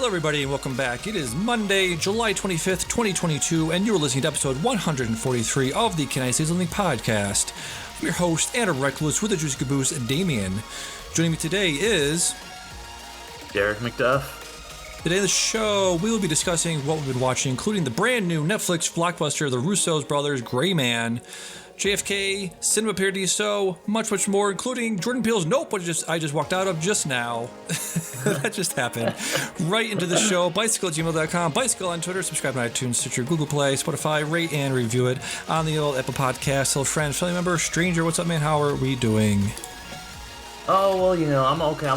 Hello, everybody, and welcome back. It is Monday, July 25th, 2022, and you're listening to episode 143 of the Can I Say Something podcast. I'm your host, Anna Reckless, with the Juicy Caboose, Damian. Joining me today is... Derek McDuff. Today on the show, we will be discussing what we've been watching, including the brand new Netflix blockbuster, the Russo brothers' Gray Man, JFK, Cinema Paradiso, much more, including Jordan Peele's Nope, which I just walked out of just now. That just happened. Right into the show, bicycle@gmail.com, bicycle on Twitter, subscribe on iTunes, Stitcher, Google Play, Spotify, rate and review it on the old Apple Podcast. Hello, friend, family member, stranger, what's up, man? How are we doing? Oh, well, you know, I'm okay.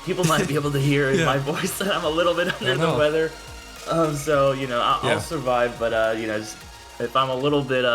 People might be able to hear in my voice that I'm a little bit under the weather. So, you know, I'll survive, but, you know, if I'm a little bit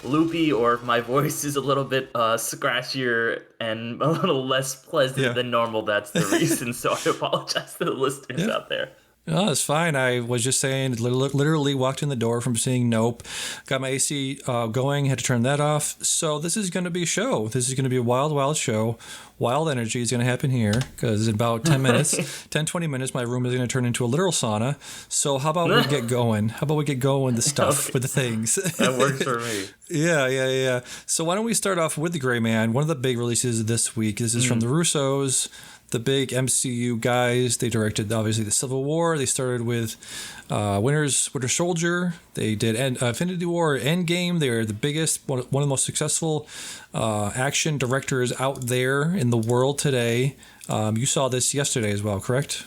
loopy or if my voice is a little bit scratchier and a little less pleasant than normal, that's the reason. So I apologize to the listeners out there. No, it's fine. I was just saying, literally walked in the door from seeing Nope, got my AC going, had to turn that off. So this is going to be a show. This is going to be a wild show. Wild energy is going to happen here because in about 10 minutes, 20 minutes, my room is going to turn into a literal sauna. So how about we get going? How about we get going with the stuff, with the things? That works for me. Yeah. So why don't we start off with The Gray Man, one of the big releases this week. This is from the Russos, the big MCU guys. They directed, obviously, the Civil War. They started with Winter Soldier. They did Infinity War, Endgame. They're the biggest, one of the most successful action directors out there in the world today. You saw this yesterday as well, correct?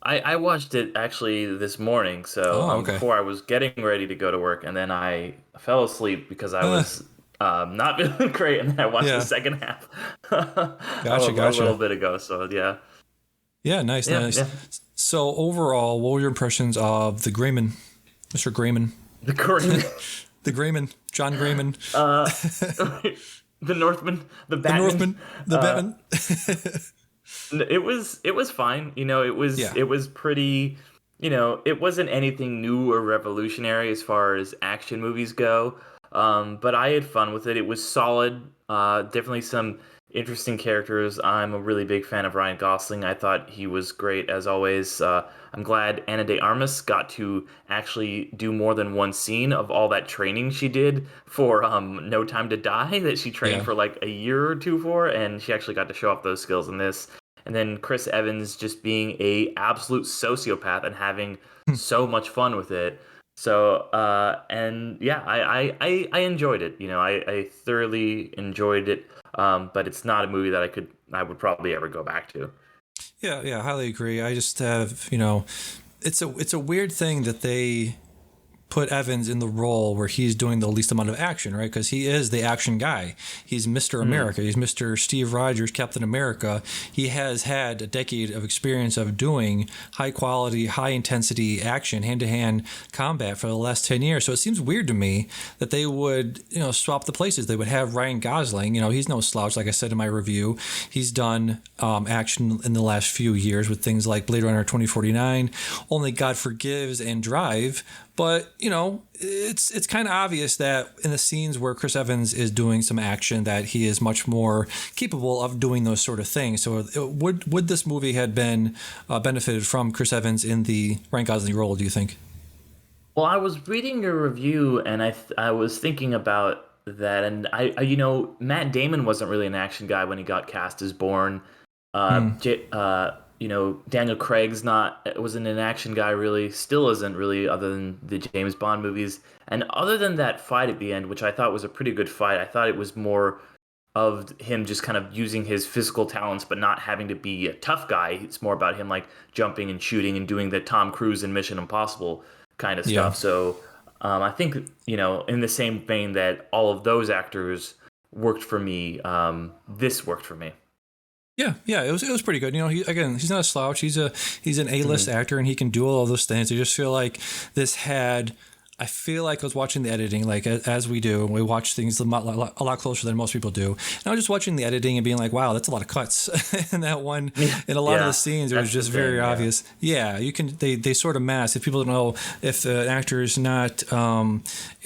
I watched it actually this morning, so before I was getting ready to go to work, and then I fell asleep because I was... not feeling great, and then I watched the second half a little bit ago, so yeah. Yeah, nice. Yeah. So overall, what were your impressions of the Grayman, Mr. Grayman? The Grayman. The Grayman, John Grayman. The Northman, the Batman. The Batman. It was fine, you know, it was pretty, you know, it wasn't anything new or revolutionary as far as action movies go. But I had fun with it. It was solid. Definitely some interesting characters. I'm a really big fan of Ryan Gosling. I thought he was great as always. I'm glad Ana de Armas got to actually do more than one scene of all that training she did for No Time to Die that she trained for like a year or two for, and she actually got to show off those skills in this. And then Chris Evans just being a absolute sociopath and having so much fun with it. So, and yeah, I enjoyed it. You know, I thoroughly enjoyed it. But it's not a movie that I would probably ever go back to. Yeah, highly agree. I just have, you know, it's a weird thing that they put Evans in the role where he's doing the least amount of action, right? Because he is the action guy. He's Mr. America. He's Mr. Steve Rogers, Captain America. He has had a decade of experience of doing high quality, high intensity action, hand-to-hand combat for the last 10 years. So it seems weird to me that they would, you know, swap the places. They would have Ryan Gosling. You know, he's no slouch, like I said in my review. He's done action in the last few years with things like Blade Runner 2049, Only God Forgives, and Drive. But, you know, it's kind of obvious that in the scenes where Chris Evans is doing some action that he is much more capable of doing those sort of things. So would this movie had been benefited from Chris Evans in the Ryan Gosling role, do you think? Well, I was reading your review and I was thinking about that, and I you know, Matt Damon wasn't really an action guy when he got cast as Bourne. You know, Daniel Craig's wasn't an action guy really, still isn't really, other than the James Bond movies. And other than that fight at the end, which I thought was a pretty good fight, I thought it was more of him just kind of using his physical talents, but not having to be a tough guy. It's more about him like jumping and shooting and doing the Tom Cruise and Mission Impossible kind of stuff. So I think, you know, in the same vein that all of those actors worked for me, this worked for me. Yeah, it was pretty good. You know, he's not a slouch. He's an A-list actor, and he can do all of those things. I just feel like this had I feel like I was watching the editing, like as we do, and we watch things a lot closer than most people do. And I was just watching the editing and being like, "Wow, that's a lot of cuts." in that one, in a lot of the scenes, it was just very obvious. Yeah, you can they sort of mask. If people don't know, if the actor is not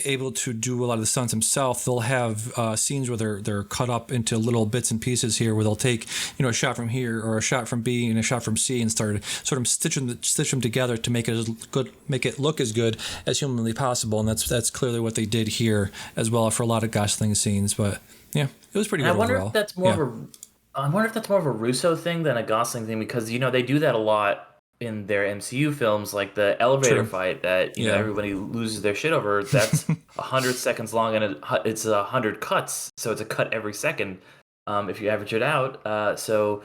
able to do a lot of the stunts himself, they'll have scenes where they're cut up into little bits and pieces here, where they'll take a shot from here or a shot from B and a shot from C and start sort of stitch them together to make it look as good as humanly possible, and that's clearly what they did here as well for a lot of Gosling scenes. But yeah, it was pretty good overall. I wonder if that's more of a Russo thing than a Gosling thing, because they do that a lot in their MCU films, like the elevator fight that everybody loses their shit over. That's 100 seconds long, and it's 100 cuts, so it's a cut every second if you average it out. So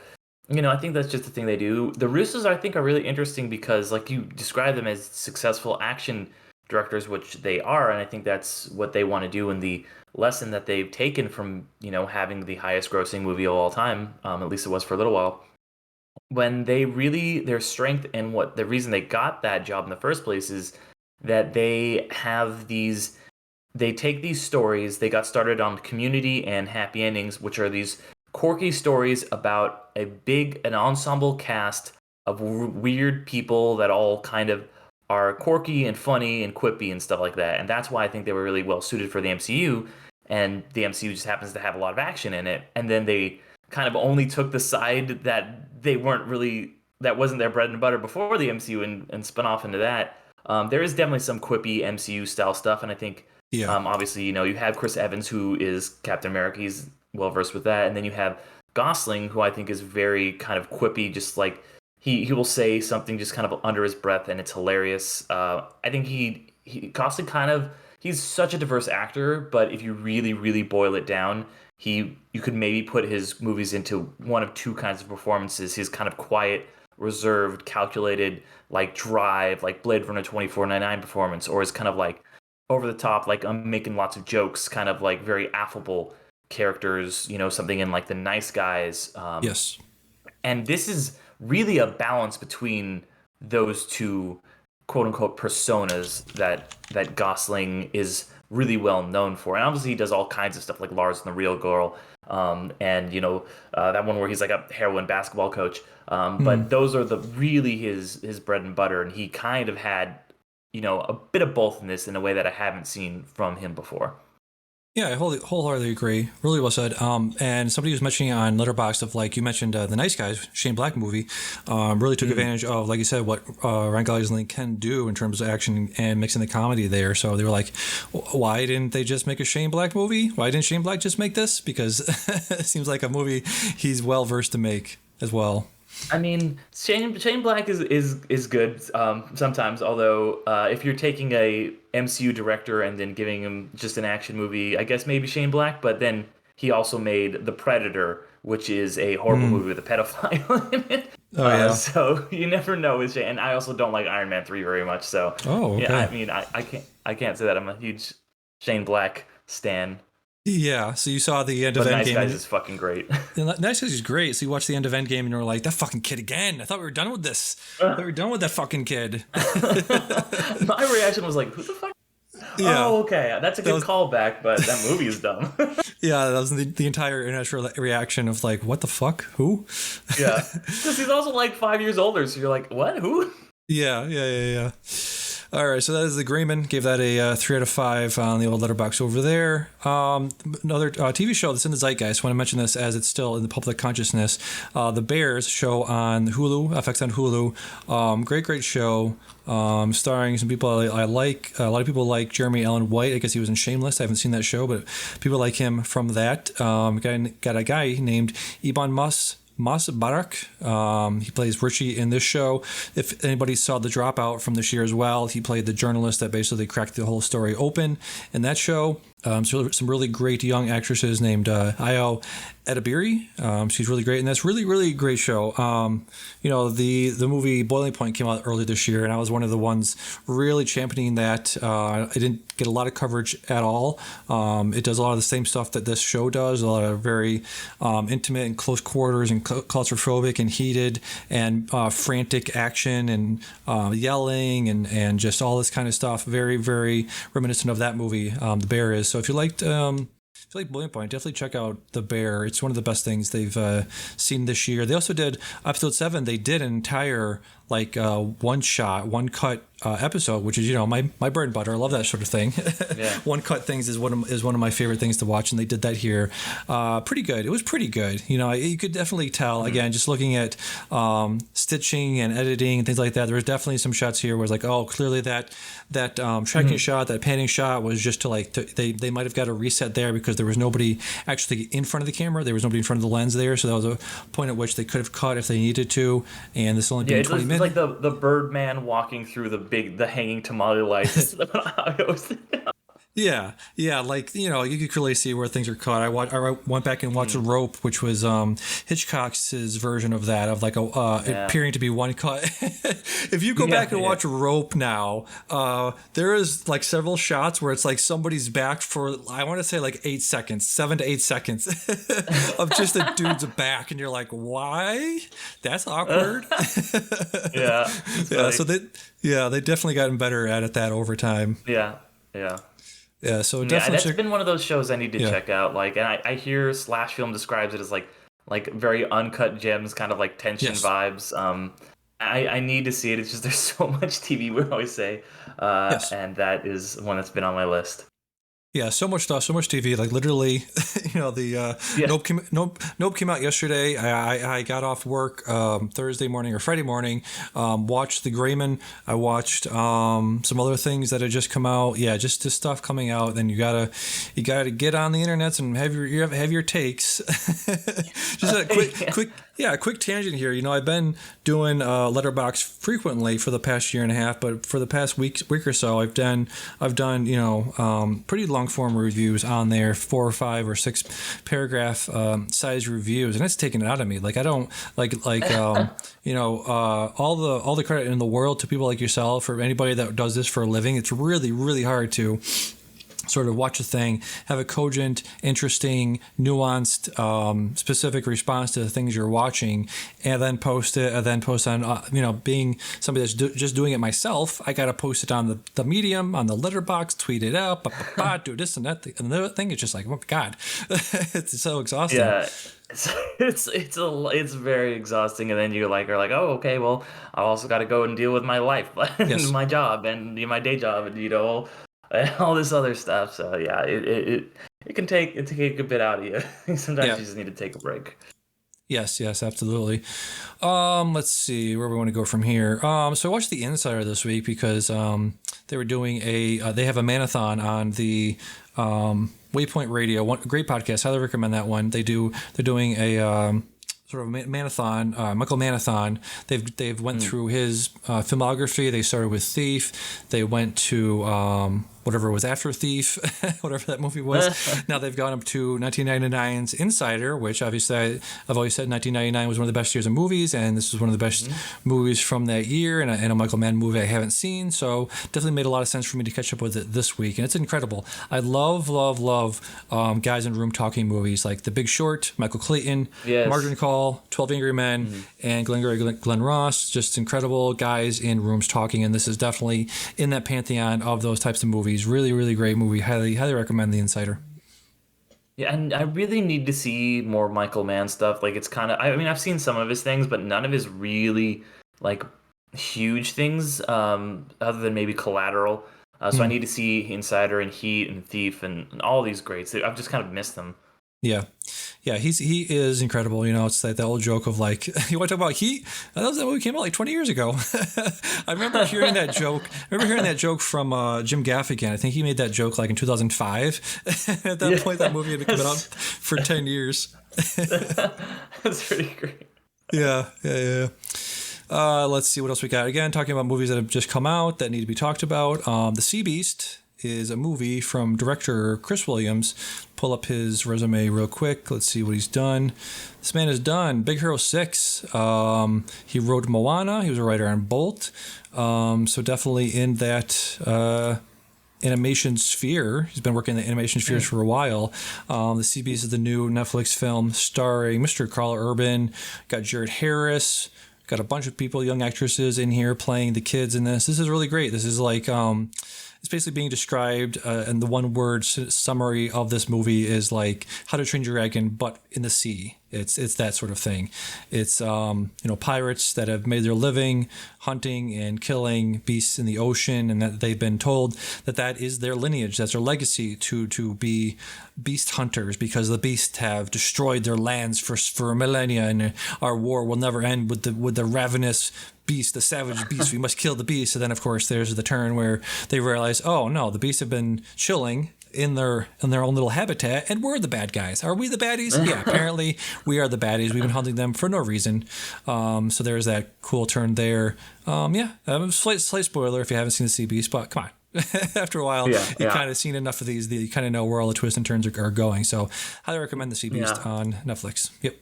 I think that's just the thing they do. The Russos, I think, are really interesting because, like, you describe them as successful action directors, which they are, and I think that's what they want to do. And the lesson that they've taken from having the highest grossing movie of all time, at least it was for a little while, when their strength and what the reason they got that job in the first place is that they take these stories. They got started on Community and Happy Endings, which are these quirky stories about an ensemble cast of weird people that all kind of are quirky and funny and quippy and stuff like that. And that's why I think they were really well suited for the MCU. And the MCU just happens to have a lot of action in it. And then they kind of only took the side that that wasn't their bread and butter before the MCU and spun off into that. There is definitely some quippy MCU style stuff. And I think, obviously, you have Chris Evans, who is Captain America. He's well versed with that. And then you have Gosling, who I think is very kind of quippy, just like he will say something just kind of under his breath, and it's hilarious. I think Gosling he's such a diverse actor, but if you really, really boil it down, you could maybe put his movies into one of two kinds of performances: his kind of quiet, reserved, calculated, like Drive, like Blade Runner 2499 performance, or his kind of like over the top, like I'm making lots of jokes, kind of like very affable characters, something in like The Nice Guys. Yes. And this is really a balance between those two quote unquote personas that Gosling is really well known for. And obviously he does all kinds of stuff like Lars and the Real Girl, and that one where he's like a heroin basketball coach. But those are really his bread and butter, and he kind of had a bit of both in this in a way that I haven't seen from him before. Yeah, I wholeheartedly agree. Really well said. And somebody was mentioning on Letterboxd of, like you mentioned, The Nice Guys, Shane Black movie, really took advantage of, like you said, what Ryan Gosling can do in terms of action and mixing the comedy there. So they were like, why didn't they just make a Shane Black movie? Why didn't Shane Black just make this? Because it seems like a movie he's well versed to make as well. I mean, Shane Black is good sometimes. Although, if you're taking a MCU director and then giving him just an action movie, I guess maybe Shane Black. But then he also made The Predator, which is a horrible movie with a pedophile in it. Oh yeah. So you never know with Shane. And I also don't like Iron Man 3 very much. So yeah, I mean, I can't say that I'm a huge Shane Black stan. Yeah, so you saw the end of Endgame. Nice Guys is fucking great. Nice Guys is great. So you watched the end of Endgame and you were like, that fucking kid again. I thought we were done with this. We were done with that fucking kid. My reaction was like, who the fuck? Yeah. Oh, okay. That's a good callback, but that movie is dumb. Yeah, that was the entire initial reaction of like, what the fuck? Who? Yeah. Because he's also like 5 years older, so you're like, what? Who? Yeah. All right, so that is the Grayman. Gave that a 3 out of 5 on the old letterbox over there. Another TV show that's in the zeitgeist. I want to mention this as it's still in the public consciousness. The Bears show on Hulu, FX on Hulu. Great show. Starring some people I like. A lot of people like Jeremy Allen White. I guess he was in Shameless. I haven't seen that show, but people like him from that. Got a guy named Ibn Mas Barak. He plays Richie in this show. If anybody saw The Dropout from this year as well, he played the journalist that basically cracked the whole story open in that show. So some really great young actresses named Io Edabiri. She's really great in this. Really, really great show. The movie Boiling Point came out earlier this year, and I was one of the ones really championing that. I didn't get a lot of coverage at all. It does a lot of the same stuff that this show does. A lot of very intimate and close quarters and claustrophobic and heated and frantic action and yelling and just all this kind of stuff. Very, very reminiscent of that movie, The Bear is. So if you liked... If you like Boiling Point, definitely check out The Bear. It's one of the best things they've seen this year. They also did episode 7. They did an entire one cut episode, which is my bread and butter. I love that sort of thing. Yeah. One cut things is one of my favorite things to watch, and they did that here. Pretty good. It was pretty good. You could definitely tell again just looking at stitching and editing and things like that. There was definitely some shots here where it's like, oh, clearly that tracking shot, that panning shot was just they might have got a reset there because there was nobody actually in front of the camera. There was nobody in front of the lens there, so that was a point at which they could have cut if they needed to. And this only being 20 minutes. It's like the Birdman walking through the hanging tamale lights. Yeah, you could clearly see where things are cut. I went back and watched Rope, which was Hitchcock's version of that, of it appearing to be one cut. If you go back and watch Rope now, there is several shots where it's somebody's back for, I want to say 8 seconds, 7 to 8 seconds of just a dude's back, and you're like, why? That's awkward. Yeah. So they definitely gotten better at that over time. Yeah. Yeah, so definitely that's been one of those shows I need to check out. And I hear Slash Film describes it as like very uncut gems, kind of like tension vibes. I need to see it. It's just there's so much TV, we always say, and that is one that's been on my list. Yeah, so much stuff, so much TV. Literally, Nope came out yesterday. I got off work Thursday morning or Friday morning. Watched The Greyman. I watched some other things that had just come out. Yeah, just this stuff coming out. Then you gotta get on the internet and have your takes. Just a quick tangent here. I've been doing Letterboxd frequently for the past year and a half, but for the past week or so, I've done pretty long form reviews on there, 4 or 5 or 6 paragraph size reviews, and it's taken it out of me. I don't all the credit in the world to people like yourself or anybody that does this for a living. It's really, really hard to sort of watch a thing, have a cogent, interesting, nuanced, specific response to the things you're watching, and then post it, and then post on, being somebody that's just doing it myself, I got to post it on the Medium, on the Letterboxd, tweet it out, do this and that, and the other thing. It's just like, oh my God, it's so exhausting. Yeah. It's very exhausting, and then you're are like, oh, okay, well, I also got to go and deal with my life, and my job, and my day job, and all this other stuff. So yeah, it can take a bit out of you. Sometimes you just need to take a break. Yes, absolutely. Let's see where we want to go from here. So I watched The Insider this week because they were doing they have a marathon on the Waypoint Radio, one great podcast. Highly recommend that one. They're doing a sort of marathon, Michael Marathon. They've went through his filmography. They started with Thief. They went to whatever was after Thief, whatever that movie was. Now they've gone up to 1999's Insider, which obviously I've always said 1999 was one of the best years of movies, and this was one of the best movies from that year, and a Michael Mann movie I haven't seen, so definitely made a lot of sense for me to catch up with it this week, and it's incredible. I love guys in room talking movies like The Big Short, Michael Clayton, Margin Call, 12 Angry Men, and Glengarry Glen Ross. Just incredible guys in rooms talking, and this is definitely in that pantheon of those types of movies. Really, really great movie. Highly recommend The Insider. Yeah, and I really need to see more Michael Mann stuff. It's kind of, I've seen some of his things, but none of his really huge things, other than maybe Collateral. So I need to see Insider and Heat and Thief and all these greats. I've just kind of missed them. Yeah, he is incredible. It's like the old joke of you want to talk about Heat? That was that movie came out 20 years ago. I remember hearing that joke from Jim Gaffigan. I think he made that joke in 2005. At that point, that movie had been out for 10 years. That's pretty great. Yeah. Let's see what else we got. Again, talking about movies that have just come out that need to be talked about. The Sea Beast is a movie from director Chris Williams. Pull up his resume real quick. Let's see what he's done. This man has done Big Hero 6. He wrote Moana. He was a writer on Bolt. So definitely in that animation sphere. He's been working in the animation spheres for a while. The Sea Beast is the new Netflix film starring Mr. Carl Urban. Got Jared Harris. Got a bunch of people, young actresses in here playing the kids in this. This is really great. This is like, it's basically being described, and the one word summary of this movie is like How to Train Your Dragon, but in the sea. It's that sort of thing. It's pirates that have made their living hunting and killing beasts in the ocean, and that they've been told that is their lineage, that's their legacy to be beast hunters, because the beasts have destroyed their lands for millennia, and our war will never end with the ravenous beast, the savage beast. We must kill the beast. And then of course there's the turn where they realize, oh no, the beasts have been chilling in their own little habitat, and we're the bad guys. Are we the baddies? Yeah, apparently we are the baddies. We've been hunting them for no reason. So there's that cool turn there. Slight spoiler if you haven't seen the Sea Beast, but come on. After a while, you've kind of seen enough of these that you kind of know where all the twists and turns are going. So highly recommend the Sea Beast on Netflix. Yep.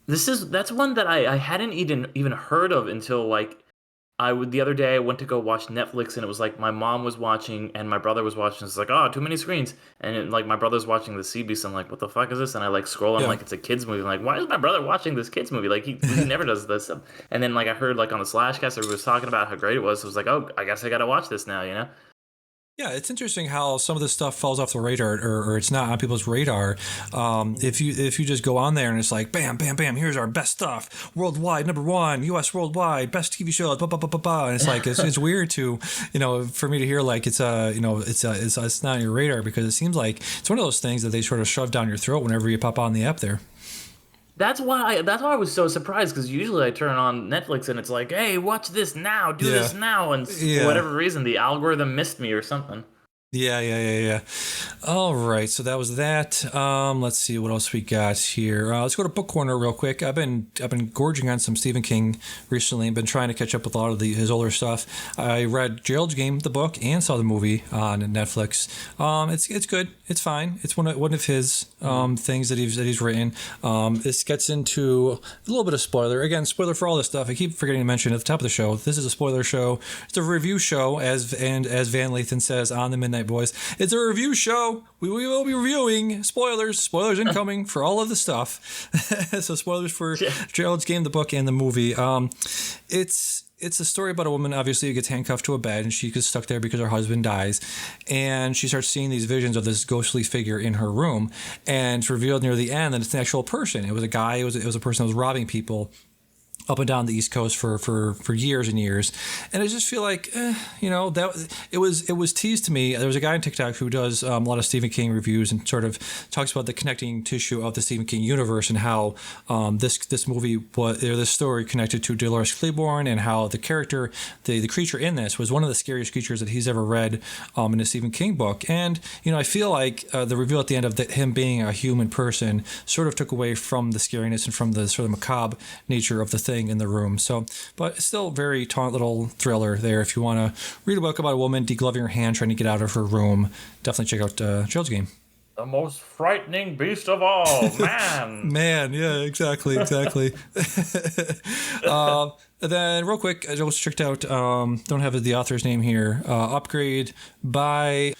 That's one that I hadn't even heard of until the other day I went to go watch Netflix, and it was like my mom was watching and my brother was watching. It's like, oh, too many screens. And my brother's watching the Sea Beast. I'm like, what the fuck is this? And I scroll and it's a kids movie. I'm like, why is my brother watching this kids movie? Like he never does this stuff. And then I heard on the Slashcast everybody was talking about how great it was. So I was like, oh, I guess I got to watch this now, you know? Yeah, it's interesting how some of this stuff falls off the radar, or it's not on people's radar. If you just go on there and it's like, bam, bam, bam, here's our best stuff, worldwide, #1, U.S. worldwide, best TV shows, blah, blah, blah, blah, blah. And it's like, it's weird to, for me to hear it's not on your radar, because it seems like it's one of those things that they sort of shove down your throat whenever you pop on the app there. That's why I was so surprised, because usually I turn on Netflix and it's like, hey, watch this now, do this now, and for whatever reason the algorithm missed me or something. Yeah. All right, so that was that. Let's see what else we got here. Let's go to Book Corner real quick. I've been gorging on some Stephen King recently, and been trying to catch up with a lot of his older stuff. I read Gerald's Game, the book, and saw the movie on Netflix. It's good. It's fine. It's one of his things that he's written. This gets into a little bit of spoiler. Again, spoiler for all this stuff. I keep forgetting to mention at the top of the show, this is a spoiler show. It's a review show, as Van Lathan says on the Midnight Boys. It's a review show. We will be reviewing spoilers incoming for all of the stuff. So spoilers for Gerald's Game, the book, and the movie. It's a story about a woman, obviously, who gets handcuffed to a bed, and she gets stuck there because her husband dies. And she starts seeing these visions of this ghostly figure in her room. And it's revealed near the end that it's an actual person. It was a guy. It was a person that was robbing people up and down the East Coast for years and years. And I just feel like, that it was teased to me. There was a guy on TikTok who does a lot of Stephen King reviews and sort of talks about the connecting tissue of the Stephen King universe, and how this movie this story connected to Dolores Claiborne, and how the character, the creature in this was one of the scariest creatures that he's ever read in a Stephen King book. And I feel like the reveal at the end of him being a human person sort of took away from the scariness and from the sort of macabre nature of the thing in the room. So, but it's still a very taunt little thriller there. If you want to read a book about a woman degloving her hand trying to get out of her room, definitely check out Gerald's Game. The most frightening beast of all, man. Man, yeah, exactly. And then real quick, I just checked out, don't have the author's name here, Upgrade by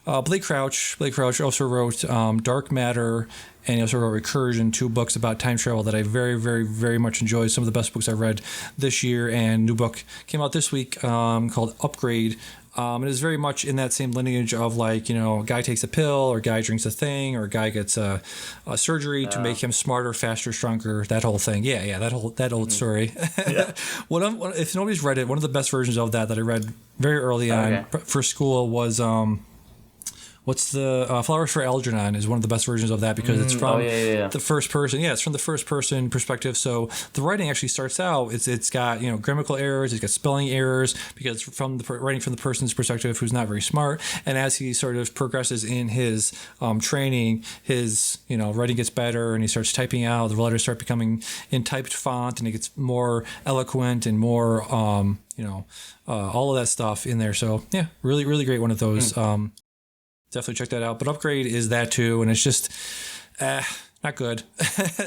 Blake Crouch. Blake Crouch also wrote Dark Matter, and he also wrote Recursion, 2 books about time travel that I very, very, very much enjoyed. Some of the best books I read this year, and new book came out this week called Upgrade. It is very much in that same lineage of a guy takes a pill, or a guy drinks a thing, or a guy gets a surgery to make him smarter, faster, stronger, that whole thing. Yeah, that old story. Yeah. If nobody's read it, one of the best versions of that I read very early on for school was... What's the Flowers for Algernon is one of the best versions of that, because it's from the first person. Yeah, it's from the first person perspective. So the writing actually starts out, it's got grammatical errors, it's got spelling errors, because it's from writing from the person's perspective who's not very smart. And as he sort of progresses in his training, his writing gets better, and he starts typing out. The letters start becoming in typed font, and it gets more eloquent and more all of that stuff in there. So yeah, really, really great one of those. definitely check that out. But Upgrade is that too, and it's just not good.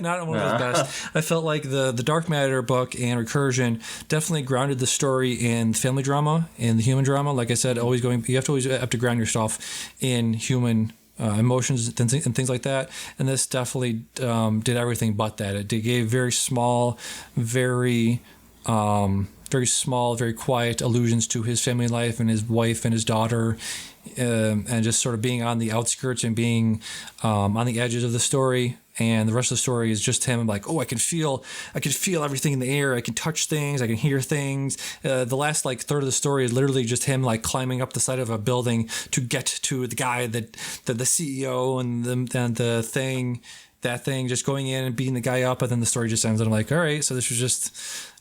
Not one of the best. I felt like the Dark Matter book and Recursion definitely grounded the story in family drama and the human drama. Like I said, you have to ground yourself in human emotions and things like that. And this definitely did everything but that. It gave very small, very small, very quiet allusions to his family life and his wife and his daughter, and just sort of being on the outskirts and being on the edges of the story. And the rest of the story is just him like, oh, I can feel everything in the air. I can touch things. I can hear things. The last like third of the story is literally just him like climbing up the side of a building to get to the guy that the CEO and the thing. That thing, just going in and beating the guy up, and then the story just ends. And I'm like, all right, so this was just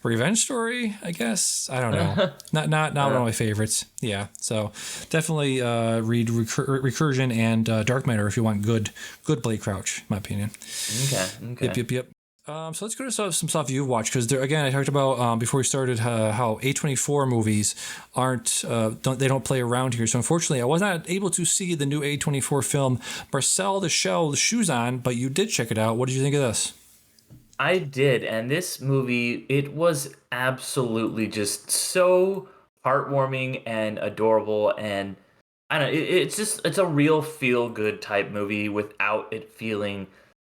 a revenge story, I guess. I don't know. Not one of my favorites. Yeah, so definitely read Recursion and Dark Matter if you want good Blake Crouch, in my opinion. Okay. Yep. So let's go to some stuff you've watched, because again, I talked about before we started how A24 movies don't play around here. So unfortunately, I was not able to see the new A24 film Marcel the Shell, the Shoes On, but you did check it out. What did you think of this? I did, and this movie, it was absolutely just so heartwarming and adorable, and I don't know, it's a real feel good type movie without it feeling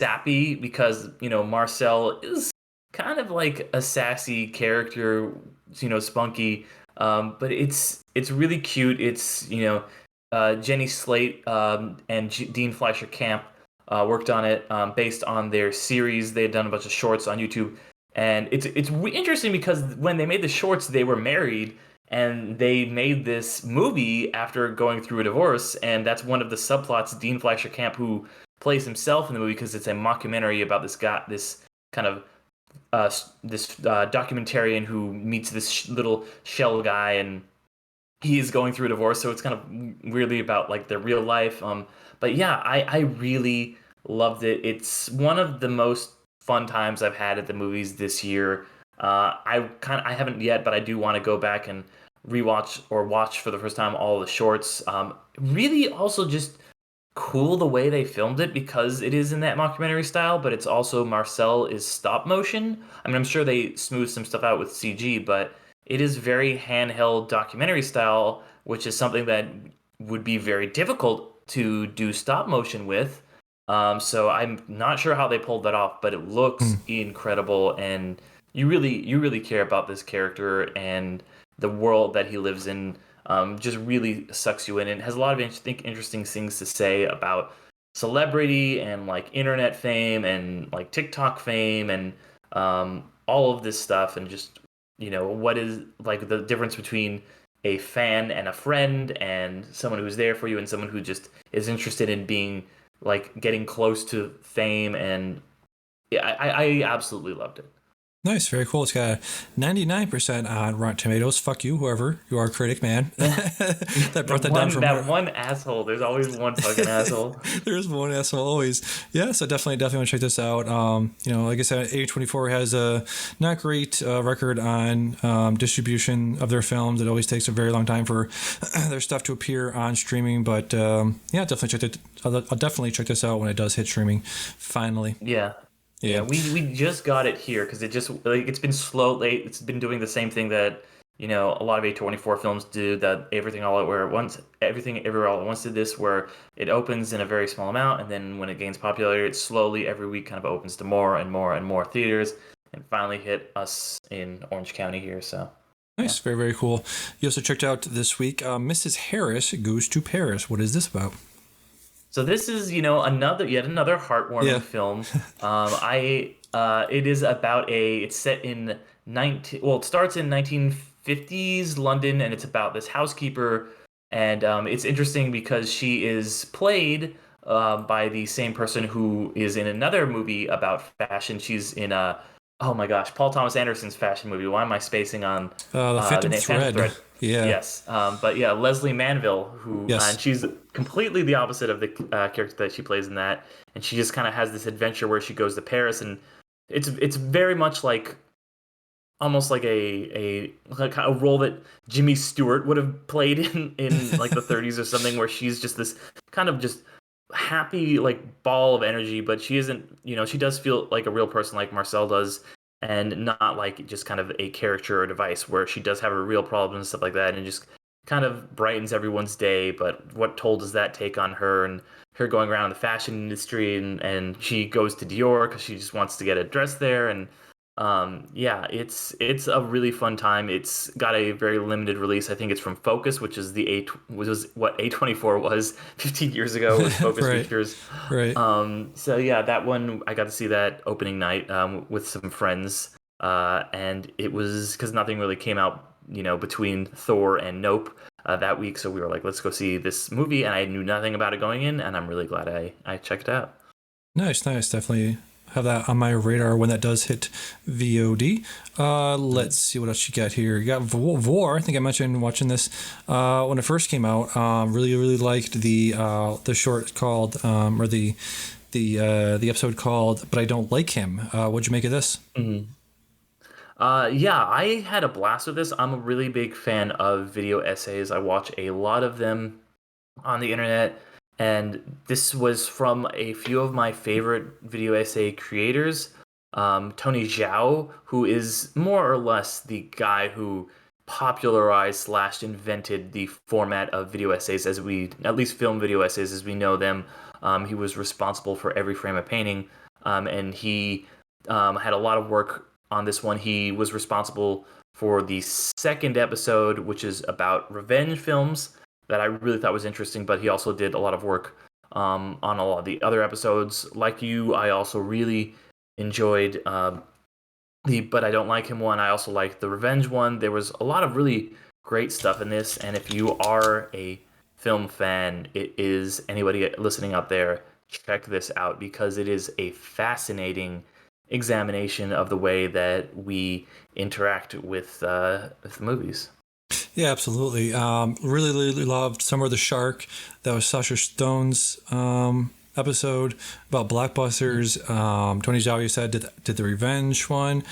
sappy, because Marcel is kind of like a sassy character, spunky, but it's really cute. It's Jenny Slate and Dean Fleischer Camp worked on it based on their series. They had done a bunch of shorts on YouTube, and it's interesting because when they made the shorts, they were married, and they made this movie after going through a divorce, and that's one of the subplots. Dean Fleischer Camp, who plays himself in the movie, because it's a mockumentary about this guy, this kind of documentarian who meets this little shell guy, and he is going through a divorce, so it's kind of weirdly about like their real life. But yeah, I really loved it. It's one of the most fun times I've had at the movies this year. I haven't yet, but I do want to go back and rewatch or watch for the first time all the shorts. Really, also just cool the way they filmed it, because it is in that mockumentary style, but it's also Marcel is stop motion. I mean, I'm sure they smoothed some stuff out with CG, but it is very handheld documentary style, which is something that would be very difficult to do stop motion with. So I'm not sure how they pulled that off, but it looks incredible, and you really care about this character and the world that he lives in. Just really sucks you in, and has a lot of interesting things to say about celebrity and like internet fame and like TikTok fame and all of this stuff, and just what is like the difference between a fan and a friend, and someone who's there for you and someone who just is interested in being like getting close to fame. And yeah, I absolutely loved it. Nice, very cool. It's got 99% on Rotten Tomatoes. Fuck you, whoever you are, critic man. That brought that down from that one asshole. There's always one fucking asshole. There's one asshole always. Yeah, so definitely want to check this out. Like I said, A24 has a not great record on distribution of their films. It always takes a very long time for their stuff to appear on streaming. But yeah, definitely check it. I'll definitely check this out when it does hit streaming. Finally. Yeah. Yeah, we just got it here because it just it's been slow. Late. It's been doing the same thing that a lot of A24 films do. That Everything All at Once, Everything Everywhere All at Once did this, where it opens in a very small amount, and then when it gains popularity, it slowly every week kind of opens to more and more and more theaters, and finally hit us in Orange County here. So nice, very very cool. You also checked out this week, Mrs. Harris Goes to Paris. What is this about? So this is, yet another heartwarming film. It is about it's set in it starts in 1950s London, and it's about this housekeeper, and it's interesting because she is played by the same person who is in another movie about fashion. She's in oh my gosh, Paul Thomas Anderson's fashion movie. Why am I spacing on the Phantom Thread? Yeah. Yes. But yeah, Leslie Manville, who and she's completely the opposite of the character that she plays in that, and she just kind of has this adventure where she goes to Paris, and it's very much like almost like a role that Jimmy Stewart would have played in like the 30s or something, where she's just this kind of just happy like ball of energy, but she isn't, she does feel like a real person like Marcel does, and not like just kind of a caricature or device, where she does have her real problems and stuff like that, and just kind of brightens everyone's day. But what toll does that take on her, and her going around the fashion industry, and she goes to Dior because she just wants to get a dress there. And yeah, it's a really fun time. It's got a very limited release. I think it's from Focus, which is was what A24 was 15 years ago, was Focus Right. Features. Right. So yeah, that one I got to see that opening night with some friends, and it was because nothing really came out, between Thor and Nope that week. So we were like, let's go see this movie, and I knew nothing about it going in, and I'm really glad I checked it out. Nice. Definitely have that on my radar when that does hit VOD. Let's see what else you got here. You got Vor. I think I mentioned watching this when it first came out. Really liked the short called or the episode called "But I Don't Like Him." What'd you make of this? Mm-hmm. Yeah, I had a blast with this. I'm a really big fan of video essays. I watch a lot of them on the internet, and this was from a few of my favorite video essay creators. Tony Zhao, who is more or less the guy who popularized slash invented the format of video essays as we, at least film video essays as we know them. He was responsible for every frame of painting, and he had a lot of work on this one. He was responsible for the second episode, which is about revenge films, that I really thought was interesting, but he also did a lot of work on a lot of the other episodes. Like you, I also really enjoyed the But I Don't Like Him one. I also liked the revenge one. There was a lot of really great stuff in this, and if you are a film fan, it is, anybody listening out there, check this out, because it is a fascinating examination of the way that we interact with movies. Yeah, absolutely. Really loved Summer of the Shark. That was Sasha Stone's episode about blockbusters. Tony Zhao, you said, did the revenge one.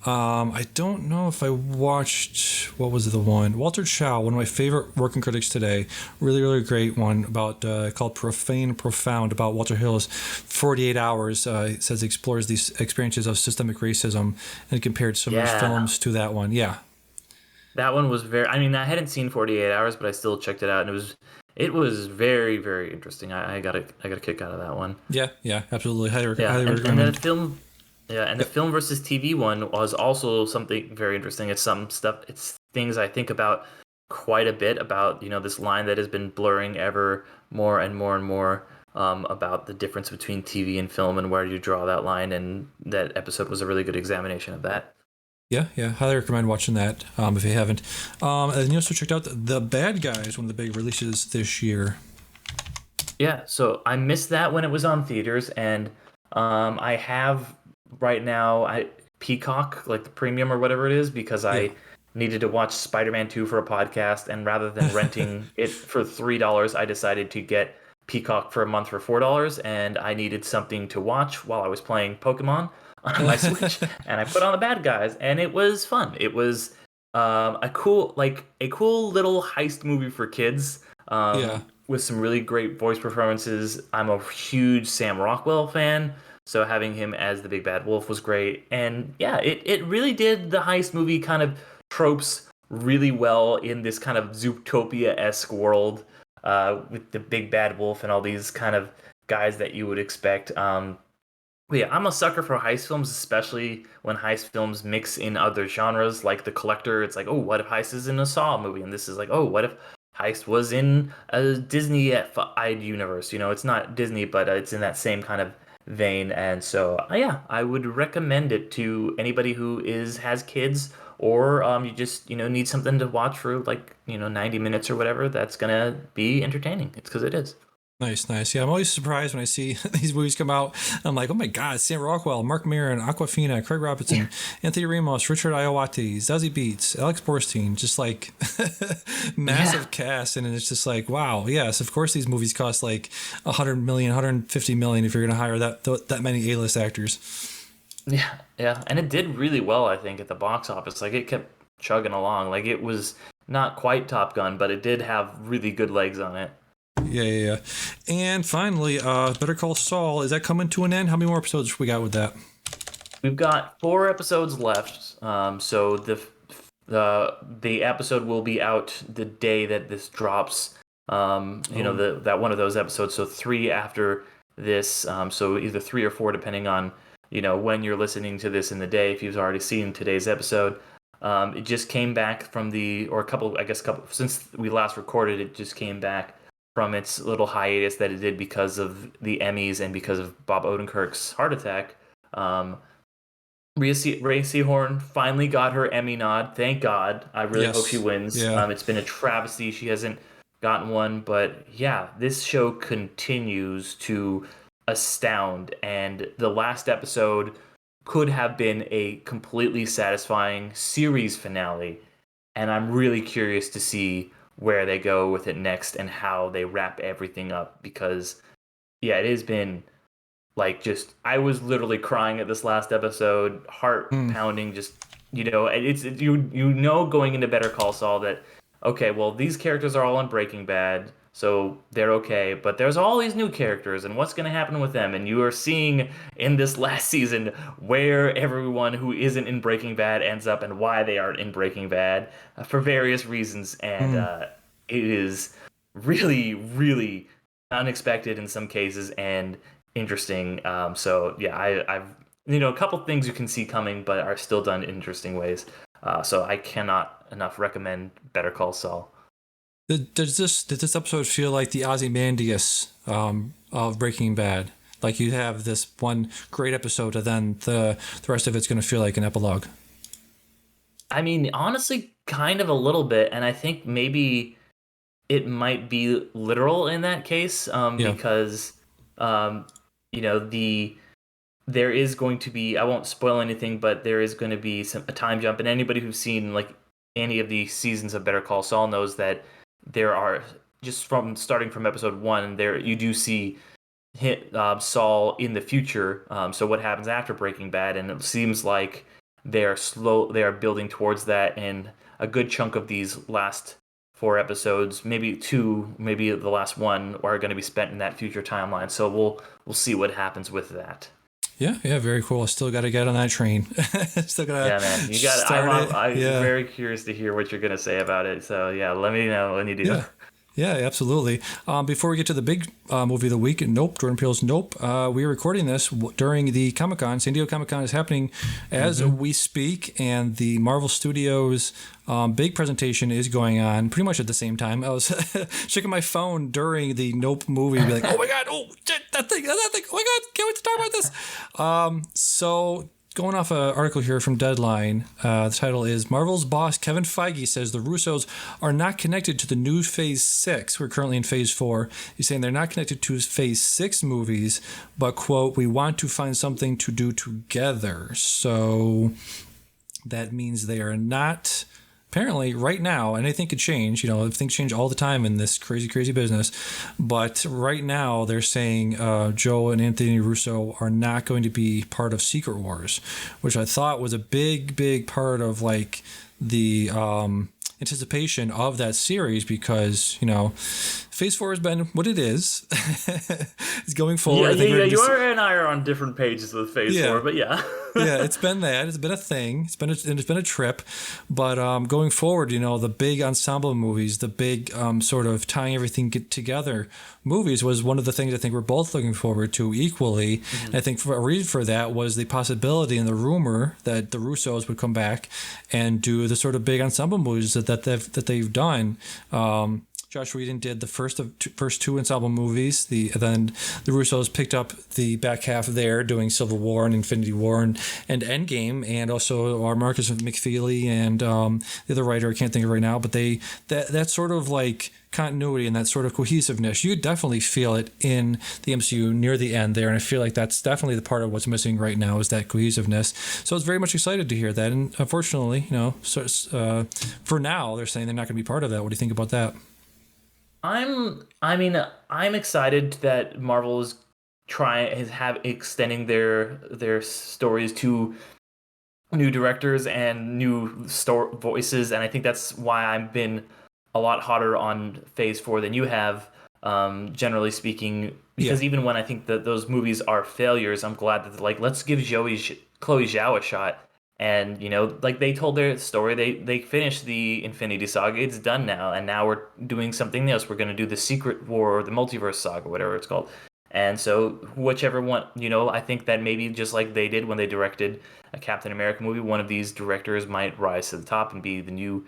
I don't know if I watched, what was the one? Walter Chow, one of my favorite working critics today. Really great one about called Profane Profound, about Walter Hill's 48 Hours. It says it explores these experiences of systemic racism and compared some of his films to that one. Yeah. That one was very, I mean, I hadn't seen 48 Hours, but I still checked it out, and it was very interesting. I got a kick out of that one. Yeah, absolutely. Highly recommend. And the film, the film versus TV one was also something very interesting. It's things I think about quite a bit, about, this line that has been blurring ever more and more, about the difference between TV and film and where you draw that line. And that episode was a really good examination of that. Yeah, highly recommend watching that if you haven't. And you also checked out The Bad Guys, one of the big releases this year. Yeah, so I missed that when it was on theaters, and I have right now Peacock, like the premium or whatever it is, because I needed to watch Spider-Man 2 for a podcast, and rather than renting it for $3, I decided to get Peacock for a month for $4, and I needed something to watch while I was playing Pokemon on my Switch, and I put on The Bad Guys, and it was fun. It was a cool little heist movie for kids, with some really great voice performances. I'm a huge Sam Rockwell fan, so having him as the big bad wolf was great. And yeah, it really did the heist movie kind of tropes really well in this kind of Zootopia-esque world, with the big bad wolf and all these kind of guys that you would expect. Yeah, I'm a sucker for heist films, especially when heist films mix in other genres, like The Collector. It's like, oh, what if heist is in a Saw movie? And this is like, oh, what if heist was in a Disney-eyed universe? It's not Disney, but it's in that same kind of vein. And so, yeah, I would recommend it to anybody who has kids, or you just, need something to watch for 90 minutes or whatever. That's gonna be entertaining. It's because it is. Nice. Yeah, I'm always surprised when I see these movies come out. I'm like, oh my God, Sam Rockwell, Mark Maron, Aquafina, Craig Robinson, Anthony Ramos, Richard Iowati, Zazie Beetz, Alex Borstein, just like massive cast. And it's just like, wow, yes, of course these movies cost like $100 million, $150 million if you're going to hire that many A-list actors. Yeah, and it did really well, I think, at the box office. Like it kept chugging along. Like it was not quite Top Gun, but it did have really good legs on it. Yeah. And finally, Better Call Saul, is that coming to an end? How many more episodes we got with that? We've got 4 episodes left. So the episode will be out the day that this drops. That one of those episodes. So 3 after this. So either 3 or 4, depending on when you're listening to this in the day. If you've already seen today's episode, it just came back from or a couple, I guess, since we last recorded. It just came back from its little hiatus that it did because of the Emmys and because of Bob Odenkirk's heart attack. Ray Seahorn finally got her Emmy nod. Thank God. I really hope she wins. Yeah. It's been a travesty she hasn't gotten one, but yeah, this show continues to astound. And the last episode could have been a completely satisfying series finale. And I'm really curious to see where they go with it next and how they wrap everything up because, yeah, it has been like just I was literally crying at this last episode, heart pounding. Just it's going into Better Call Saul that okay, well these characters are all in Breaking Bad, so they're okay, but there's all these new characters, and what's going to happen with them? And you are seeing in this last season where everyone who isn't in Breaking Bad ends up and why they aren't in Breaking Bad for various reasons, and it is really, really unexpected in some cases and interesting. So yeah, I've a couple things you can see coming, but are still done in interesting ways. So I cannot enough recommend Better Call Saul. Did this episode feel like the Ozymandias of Breaking Bad? Like you have this one great episode, and then the rest of it's going to feel like an epilogue. I mean, honestly, kind of a little bit, and I think maybe it might be literal in that case, because there is going to be, I won't spoil anything, but there is going to be a time jump, and anybody who's seen like any of the seasons of Better Call Saul knows that there are, just from starting from episode 1, there you do see Saul in the future. So what happens after Breaking Bad, and it seems like they are building towards that, and a good chunk of these last 4 episodes, maybe 2, maybe the last one, are going to be spent in that future timeline. So we'll see what happens with that. Yeah, very cool. I still got to get on that train. Still got to. Yeah, man, you got. I'm very curious to hear what you're gonna say about it. So yeah, let me know when you do. Yeah, absolutely. Before we get to the big movie of the week, Nope, Jordan Peele's Nope, we are recording this during the Comic-Con. San Diego Comic-Con is happening as we speak, and the Marvel Studios big presentation is going on pretty much at the same time. I was checking my phone during the Nope movie and be like, oh my God, that thing, oh my God, can't wait to talk about this. So going off an article here from Deadline, the title is Marvel's boss Kevin Feige says the Russos are not connected to the new Phase 6. We're currently in Phase 4. He's saying they're not connected to Phase 6 movies, but, quote, we want to find something to do together. So that means they are not... Apparently, right now, anything could change. Things change all the time in this crazy, crazy business. But right now, they're saying Joe and Anthony Russo are not going to be part of Secret Wars, which I thought was a big, big part of like the anticipation of that series because, Phase 4 has been what it is. It's going forward. Yeah, you and I are on different pages with Phase 4, but yeah. Yeah, it's been that. It's been a thing. It's been a trip. But going forward, the big ensemble movies, the big sort of tying everything together movies was one of the things I think we're both looking forward to equally. Mm-hmm. And I think a reason for that was the possibility and the rumor that the Russos would come back and do the sort of big ensemble movies that they've done. Josh Whedon did the first 2 ensemble movies. Then the Russos picked up the back half there, doing Civil War and Infinity War and Endgame, and also our Marcus McFeely and the other writer I can't think of right now. But that sort of like continuity and that sort of cohesiveness, you definitely feel it in the MCU near the end there, and I feel like that's definitely the part of what's missing right now is that cohesiveness. So I was very much excited to hear that, and unfortunately, for now they're saying they're not going to be part of that. What do you think about that? I'm excited that Marvel is extending their stories to new directors and new voices, and I think that's why I've been a lot hotter on Phase 4 than you have, generally speaking. Because even when I think that those movies are failures, I'm glad that like let's give Chloe Zhao a shot. And like they told their story, they finished the Infinity Saga. It's done now, and now we're doing something else. We're gonna do the Secret War or the Multiverse Saga, whatever it's called. And so, whichever one, I think that maybe just like they did when they directed a Captain America movie, one of these directors might rise to the top and be the new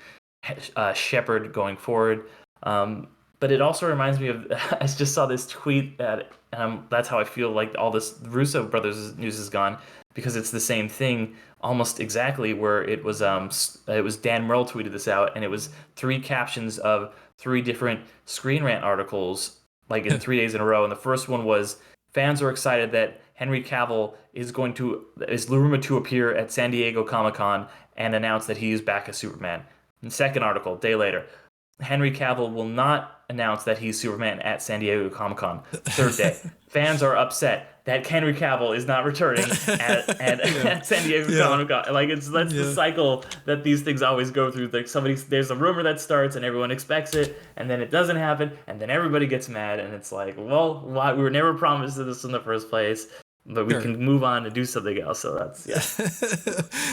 shepherd going forward. But it also reminds me of I just saw this tweet that's how I feel like all this Russo brothers news is gone, because it's the same thing almost exactly, where it was Dan Merle tweeted this out, and it was three captions of three different Screen Rant articles like in 3 days in a row. And the first one was, fans are excited that Henry Cavill is rumored to appear at San Diego Comic-Con and announce that he is back as Superman. And second article, day later, Henry Cavill will not announce that he's Superman at San Diego Comic-Con. Third day, fans are upset that Henry Cavill is not returning at San Diego Comic-Con. Like that's the cycle that these things always go through. Like there's a rumor that starts and everyone expects it, and then it doesn't happen, and then everybody gets mad, and it's like, well, why? We were never promised this in the first place. But we can move on to do something else. So that's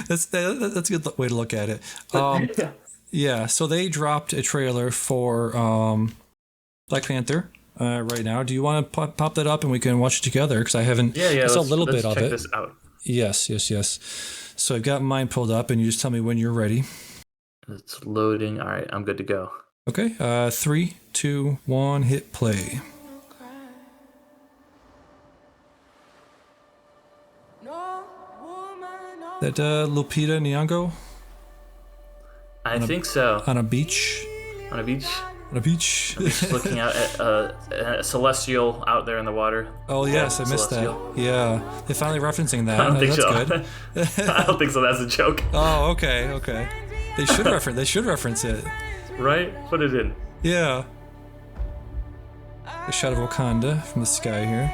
that's a good way to look at it. Yeah, so they dropped a trailer for Black Panther right now. Do you want to pop that up and we can watch it together? Because I haven't. I saw a little bit of it. Let's check this out. Yes. So I've got mine pulled up, and you just tell me when you're ready. It's loading. All right, I'm good to go. Okay. 3, 2, 1, hit play. That Lupita Nyong'o? I think so. On a beach. On a beach. On a beach. I'm just looking out at a celestial out there in the water. Oh yes, I missed celestial. That. Yeah, they're finally referencing that. I don't think That's so. Good. I don't think so. That's a joke. Oh, okay. They should reference it. Right? Put it in. Yeah. A shot of Wakanda from the sky here.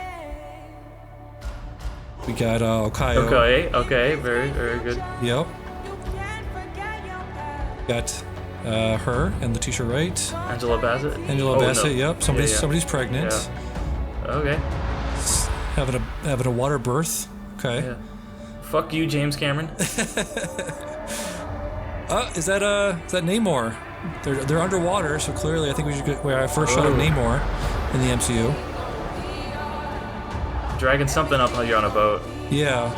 We got Okayo. Okay. Very, very good. Yep. Got her and the t-shirt right. Angela Bassett. No. Yep. Somebody's pregnant. Yeah. Okay. Having a water birth. Okay. Yeah. Fuck you, James Cameron. Is that Namor? They're underwater, so clearly I think we should get our first shot of Namor in the MCU. Dragging something up while you're on a boat. Yeah.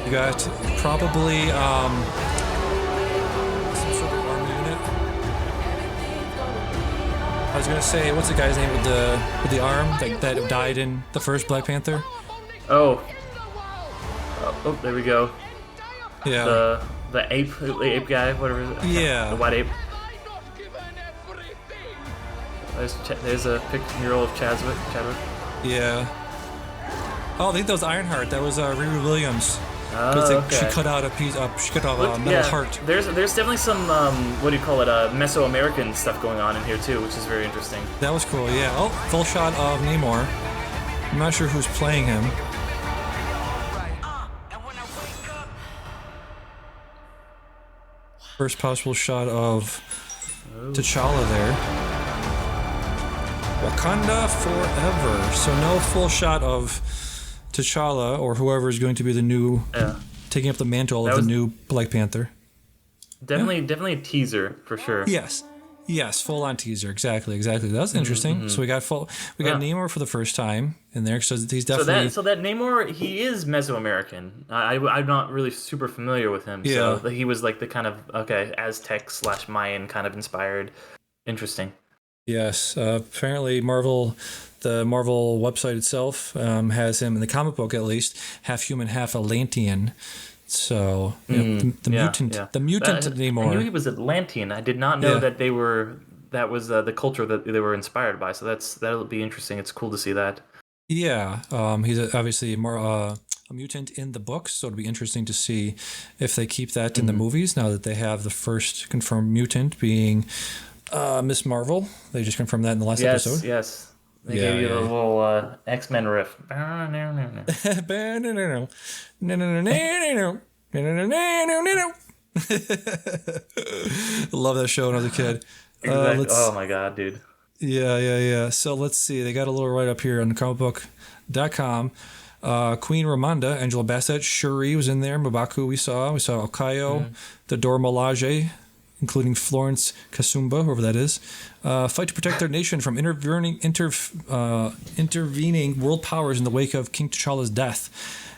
You got probably some sort of army unit. I was gonna say, what's the guy's name with the arm that died in the first Black Panther? Oh, there we go. Yeah. The ape guy, whatever. Yeah. The white ape. There's a mural of Chadwick. Yeah. Oh, I think that was Ironheart. That was Riri Williams. Okay. She cut out a piece. She cut out a metal heart. There's definitely some Mesoamerican stuff going on in here too, which is very interesting. That was cool. Yeah. Oh, full shot of Namor. I'm not sure who's playing him. First possible shot of T'Challa there. Wakanda forever. So no full shot of T'Challa or whoever is going to be the new, taking up the mantle of the new Black Panther. Definitely a teaser for sure. Yes, full on teaser. Exactly. That was interesting. Mm-hmm. So we got Namor for the first time in there. So he's definitely so that Namor, he is Mesoamerican. I'm not really super familiar with him. Yeah. So he was like the kind of Aztec / Mayan kind of inspired. Interesting. Yes, apparently the Marvel website itself has him in the comic book at least half human, half Atlantean. So the mutant Namor. I knew he was Atlantean. I did not know that they were. That was the culture that they were inspired by. So that'll be interesting. It's cool to see that. Yeah, he's obviously more a mutant in the books, so it'll be interesting to see if they keep that in the movies now that they have the first confirmed mutant being Miss Marvel. They just confirmed that in the last episode. Yes. They gave you the little X-Men riff. Love that show when I was a kid. Exactly. Oh my god, dude. Yeah. So let's see. They got a little write-up here on comicbook.com. Queen Ramonda, Angela Bassett, Shuri was in there. Mbaku we saw Okayo, the Dora Milaje, including Florence Kasumba, whoever that is, fight to protect their nation from intervening world powers in the wake of King T'Challa's death.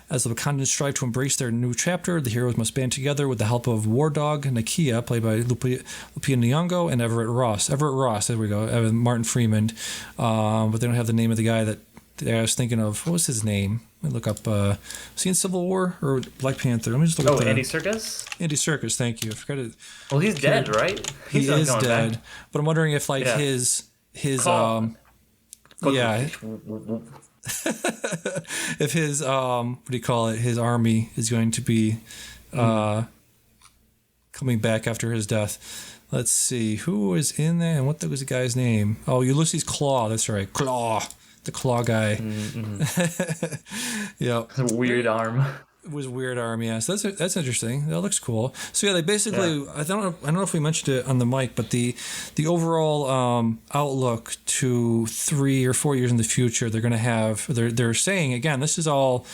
As the Wakandans strive to embrace their new chapter, the heroes must band together with the help of War Dog Nakia, played by Lupita Nyong'o, and Everett Ross. There we go. Martin Freeman. But they don't have the name of the guy that I was thinking of. What was his name? Let me look up. Was he in Civil War or Black Panther? Let me just look up. Andy Serkis? Andy Serkis, thank you. I forgot it. Well, he's dead, right? He is dead. Back. But I'm wondering if his if his what do you call it? His army is going to be coming back after his death. Let's see who was in there and what was the guy's name? Oh, Ulysses Claw. That's right, Claw. The claw guy. Yeah. It's a weird arm. It was a weird arm, yeah. So that's interesting. That looks cool. So yeah, they basically I don't know if we mentioned it on the mic, but the overall outlook to 3 or 4 years in the future, they're gonna have they're saying again, this is all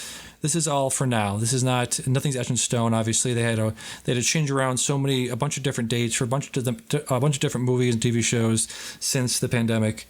for now. This is nothing's etched in stone. Obviously, they had to change around a bunch of different dates for a bunch of different movies and TV shows since the pandemic.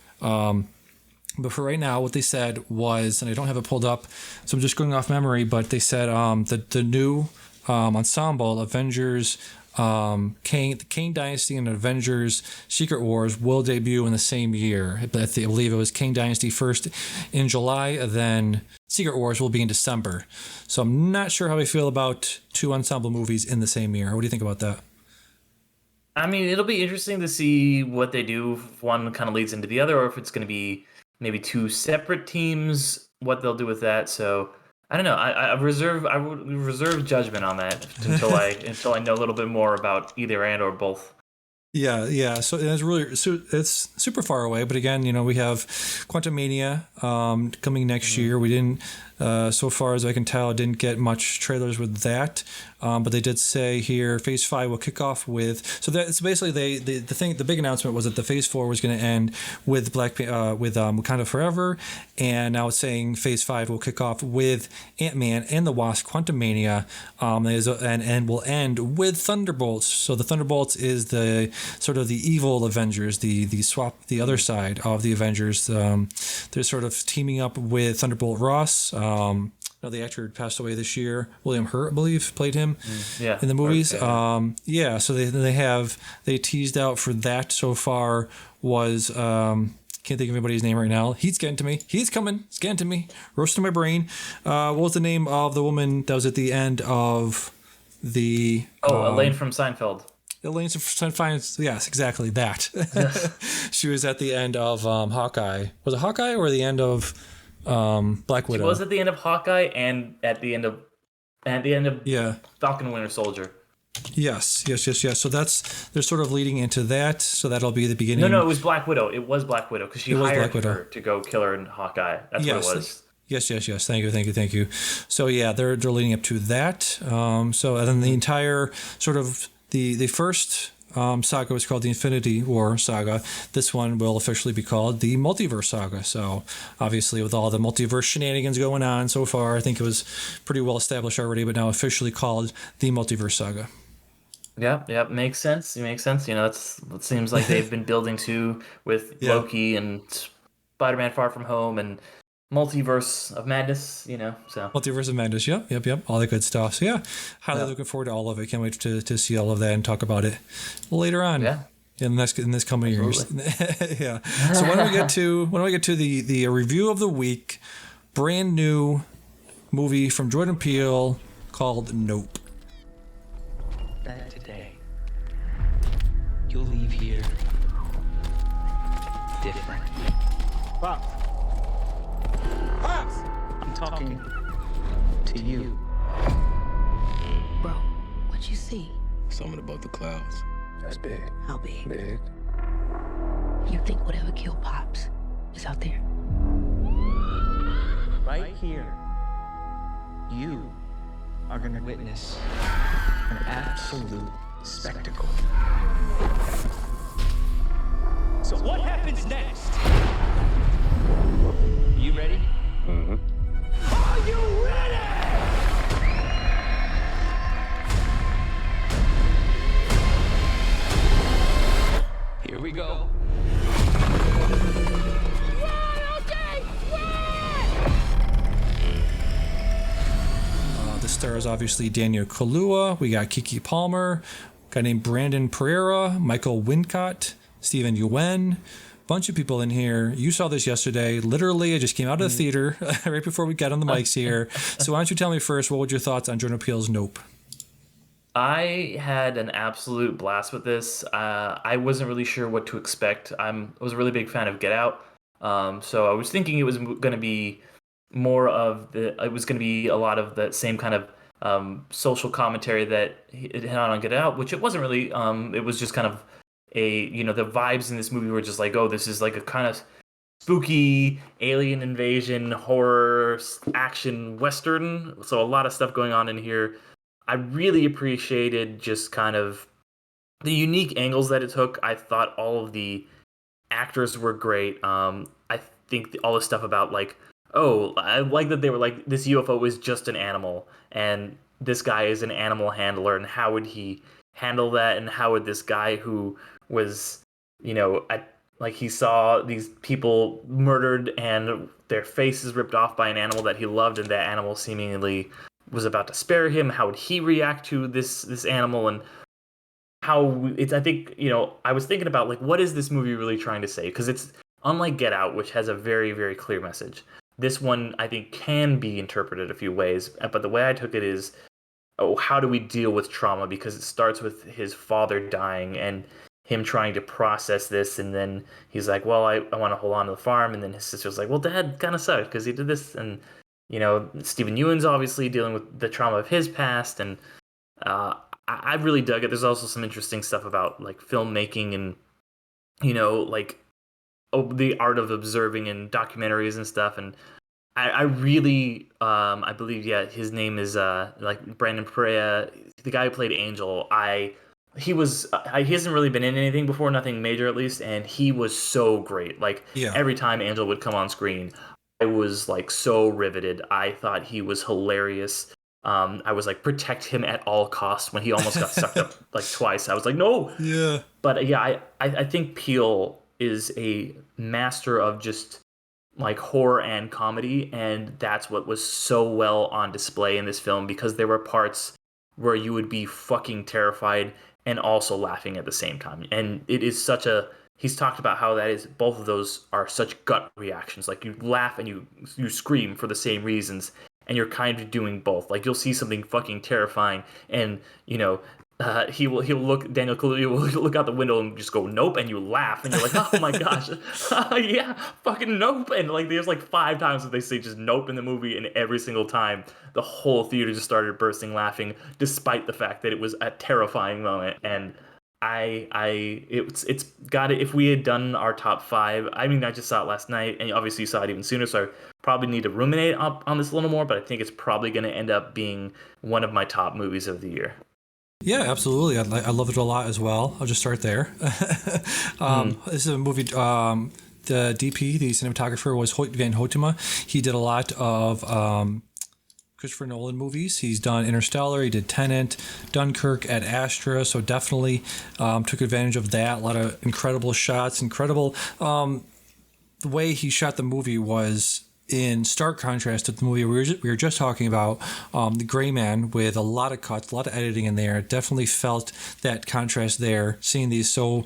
But for right now, what they said was, and I don't have it pulled up, so I'm just going off memory, but they said the new ensemble, Avengers, the Kang Dynasty and Avengers Secret Wars will debut in the same year. I believe it was Kang Dynasty first in July, then Secret Wars will be in December. So I'm not sure how I feel about 2 ensemble movies in the same year. What do you think about that? I mean, it'll be interesting to see what they do if one kind of leads into the other, or if it's going to be maybe 2 separate teams, what they'll do with that. So I don't know. I would reserve judgment on that until I know a little bit more about either and or both. Yeah. So it's super far away, but again, we have Quantumania coming next year. We didn't, so far as I can tell, didn't get much trailers with that. But they did say here Phase 5 will kick off with. So that's basically the big announcement was that the Phase 4 was going to end with Wakanda Forever, and now it's saying Phase 5 will kick off with Ant-Man and the Wasp: Quantumania, and will end with Thunderbolts. So the Thunderbolts is the sort of the evil Avengers, the swap, the other side of the Avengers. They're sort of teaming up with Thunderbolt Ross. The actor who passed away this year, William Hurt, I believe, played him in the movies. Okay. So they teased out for that so far was can't think of anybody's name right now. He's getting to me. He's coming. It's getting to me. Roasting my brain. What was the name of the woman that was at the end of the? Elaine from Seinfeld. Elaine from Seinfeld. Yes, exactly that. She was at the end of Hawkeye. Was it Hawkeye or the end of? Black Widow. She was at the end of Hawkeye and at the end of Falcon and Winter Soldier. Yes. So they're sort of leading into that. So that'll be the beginning. No, it was Black Widow. It was Black Widow because she hired her to go kill her in Hawkeye. That's what it was. Yes. Thank you. So yeah, they're leading up to that. So and then the entire sort of the first saga was called the Infinity War Saga. This one will officially be called the Multiverse Saga. So obviously with all the multiverse shenanigans going on so far, I think it was pretty well established already, but now officially called the Multiverse Saga. Yeah, makes sense. That's what seems like they've been building to with Loki and Spider-Man Far From Home and Multiverse of Madness, so. Multiverse of Madness, yep. All the good stuff. So yeah, highly looking forward to all of it. Can't wait to see all of that and talk about it later on. Yeah. In this coming years. Yeah. So why don't we get to the review of the week? Brand new movie from Jordan Peele called Nope. That today you'll leave here different. Pops. I'm talking to you. Bro, what'd you see? Something above the clouds. That's big. How big? Big. You think whatever killed Pops is out there? Right here, you are gonna witness an absolute spectacle. So what happens next? You ready? Mm-hmm. Are you ready? Here we go. The stars obviously Daniel Kaluuya. We got Kiki Palmer, a guy named Brandon Pereira, Michael Wincott, Stephen Yuen. Bunch of people in here. You saw this yesterday. Literally, I just came out of the theater right before we got on the mics here. So why don't you tell me first, what were your thoughts on Jordan Peele's Nope? I had an absolute blast with this. I wasn't really sure what to expect. I was a really big fan of Get Out. So I was thinking it was going to be it was going to be a lot of the same kind of social commentary that it had on Get Out, which it wasn't really. It was just kind of the vibes in this movie were just like, oh, this is like a kind of spooky alien invasion horror action western. So a lot of stuff going on in here. I really appreciated just kind of the unique angles that it took. I thought all of the actors were great. I think all the stuff about like, oh, I like that they were like, this UFO is just an animal and this guy is an animal handler, and how would he handle that, and how would this guy who was, like he saw these people murdered and their faces ripped off by an animal that he loved, and that animal seemingly was about to spare him, how would he react to this animal, and how it's, I think, I was thinking about like, what is this movie really trying to say? Because it's unlike Get Out, which has a very, very clear message. This one, I think, can be interpreted a few ways, but the way I took it is, oh, how do we deal with trauma? Because it starts with his father dying and him trying to process this, and then he's like, well, I want to hold on to the farm, and then his sister's like, well, Dad kind of sucked because he did this, and Stephen Ewan's obviously dealing with the trauma of his past, and I really dug it. There's also some interesting stuff about like filmmaking and the art of observing in documentaries and stuff, and I really I believe his name is like Brandon Perea, the guy who played Angel. He hasn't really been in anything before, nothing major at least, and he was so great. Like every time Angel would come on screen, I was like so riveted. I thought he was hilarious. I was like, protect him at all costs when he almost got sucked up like twice. I was like, no. Yeah. But I think Peele is a master of just like horror and comedy, and that's what was so well on display in this film, because there were parts where you would be fucking terrified and also laughing at the same time. And it is he's talked about how that is, both of those are such gut reactions. Like you laugh and you scream for the same reasons, and you're kind of doing both. Like you'll see something fucking terrifying, and he'll look, Daniel Kaluuya will look out the window and just go nope, and you laugh, and you're like, oh my gosh, yeah, fucking nope. And like there's like 5 times that they say just nope in the movie, and every single time the whole theater just started bursting laughing, despite the fact that it was a terrifying moment. And it's got it. If we had done our top 5, I mean, I just saw it last night, and obviously you saw it even sooner, so I probably need to ruminate up on this a little more, but I think it's probably going to end up being one of my top movies of the year. Yeah, absolutely. I love it a lot as well. I'll just start there. This is a movie. The DP, the cinematographer, was Hoyt van Hoytema. He did a lot of Christopher Nolan movies. He's done Interstellar. He did Tenet, Dunkirk, Ad Astra. So definitely took advantage of that. A lot of incredible shots. Incredible. The way he shot the movie was in stark contrast to the movie we were just talking about, The Gray Man, with a lot of cuts, a lot of editing in there. Definitely felt that contrast there, seeing these so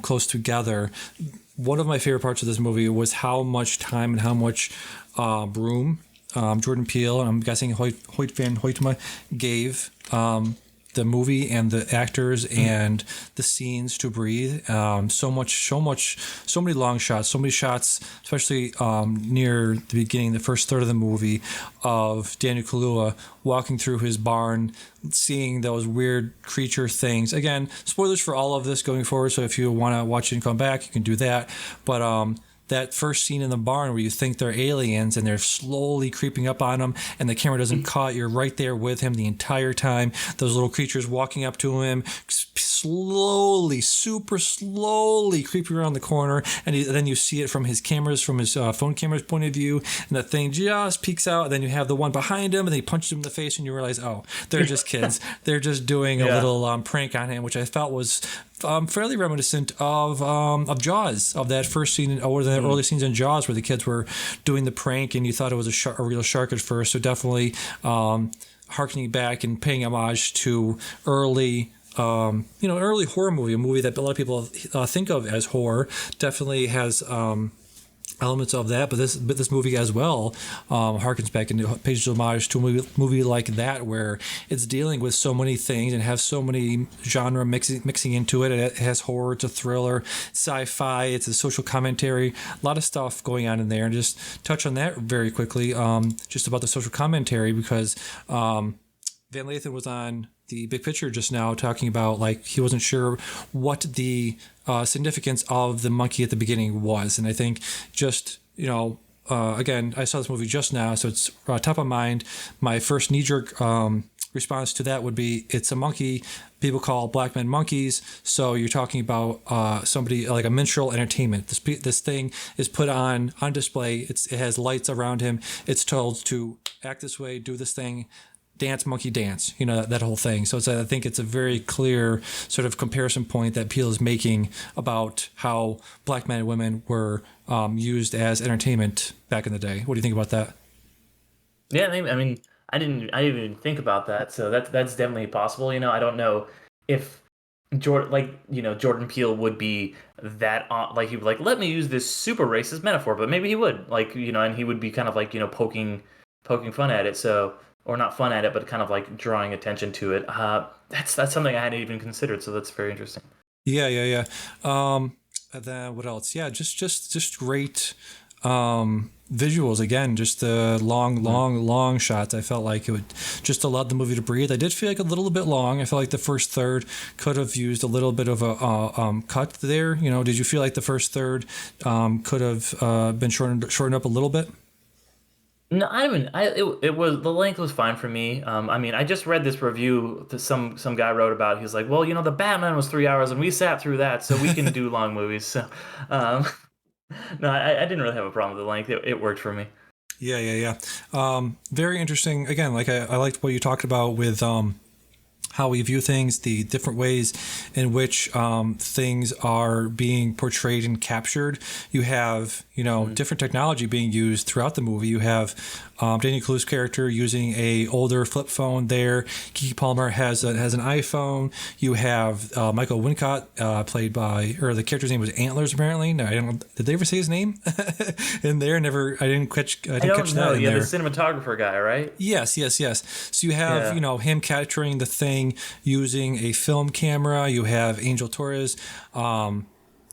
close together. One of my favorite parts of this movie was how much time and how much room Jordan Peele, and I'm guessing Hoyt van Hoytema, gave the movie and the actors and the scenes to breathe. So many long shots, so many shots, especially near the beginning, the first third of the movie, of Daniel Kaluuya walking through his barn, seeing those weird creature things. Again, spoilers for all of this going forward, so if you want to watch it and come back, you can do that. But that first scene in the barn where you think they're aliens and they're slowly creeping up on him and the camera doesn't cut, you're right there with him the entire time. Those little creatures walking up to him, slowly, super slowly creeping around the corner, and then you see it from his phone camera's point of view, and the thing just peeks out, and then you have the one behind him, and then he punches him in the face, and you realize, oh, they're just kids. They're just doing a little prank on him, which I felt was fairly reminiscent of Jaws, of that first scene, or the early scenes in Jaws where the kids were doing the prank and you thought it was a real shark at first. So definitely harkening back and paying homage to early horror movie, a movie that a lot of people think of as horror. Definitely has elements of that, but this movie as well harkens back into pages of homage to a movie like that, where it's dealing with so many things and has so many genre mixing into it. It has horror, it's a thriller, sci-fi, it's a social commentary, a lot of stuff going on in there. And just touch on that very quickly, just about the social commentary, because Van Lathan was on the Big Picture just now talking about, like, he wasn't sure what the significance of the monkey at the beginning was. And I think just, again, I saw this movie just now, so it's top of mind. My first knee-jerk response to that would be, it's a monkey. People call black men monkeys. So you're talking about somebody like a minstrel entertainment. This thing is put on display. It has lights around him. It's told to act this way, do this thing, dance, monkey dance, that whole thing. So I think it's a very clear sort of comparison point that Peele is making about how black men and women were used as entertainment back in the day. What do you think about that? Yeah, I mean, I didn't even think about that. So that's definitely possible. I don't know if Jordan Peele would be that he would let me use this super racist metaphor, but maybe he would and he would be kind of poking fun at it. So, or not fun at it, but kind of drawing attention to it. That's something I hadn't even considered. So that's very interesting. Yeah. And then what else? Yeah, just great visuals. Again, just the long shots. I felt like it would just allowed the movie to breathe. I did feel like a little bit long. I felt like the first third could have used a little bit of a cut there. Did you feel like the first third could have been shortened up a little bit? No, it was, the length was fine for me. I mean, I just read this review that some guy wrote about. He was like, well, the Batman was 3 hours and we sat through that, so we can do long movies. So, no, I didn't really have a problem with the length. It worked for me. Yeah. Very interesting. Again, I liked what you talked about with how we view things, the different ways in which things are being portrayed and captured. You have, different technology being used throughout the movie. You have Daniel Kaluuya's character using a older flip phone there. Keke Palmer has an iPhone. You have Michael Wincott, played by, or the character's name was Antlers, apparently. No, I don't know. Did they ever say his name in there? I didn't catch that in there. Yeah, the cinematographer guy, right? Yes. So you have, him capturing the thing using a film camera. You have Angel Torres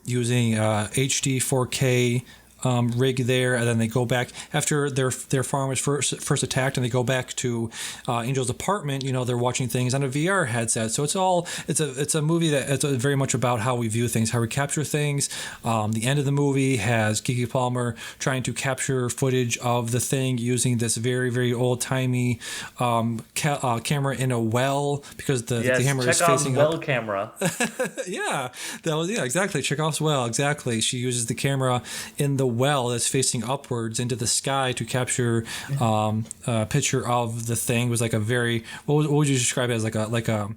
using HD 4K rig there, and then they go back after their farm was first attacked, and they go back to Angel's apartment. They're watching things on a VR headset. So it's a movie that it's very much about how we view things, how we capture things. The end of the movie has Keke Palmer trying to capture footage of the thing using this very, very old timey camera in a well, because the camera is facing well up. Camera. Exactly. Chekhov's well, exactly. She uses the camera in the well that's facing upwards into the sky to capture a picture of the thing. It was like a very, what would you describe it as? Like a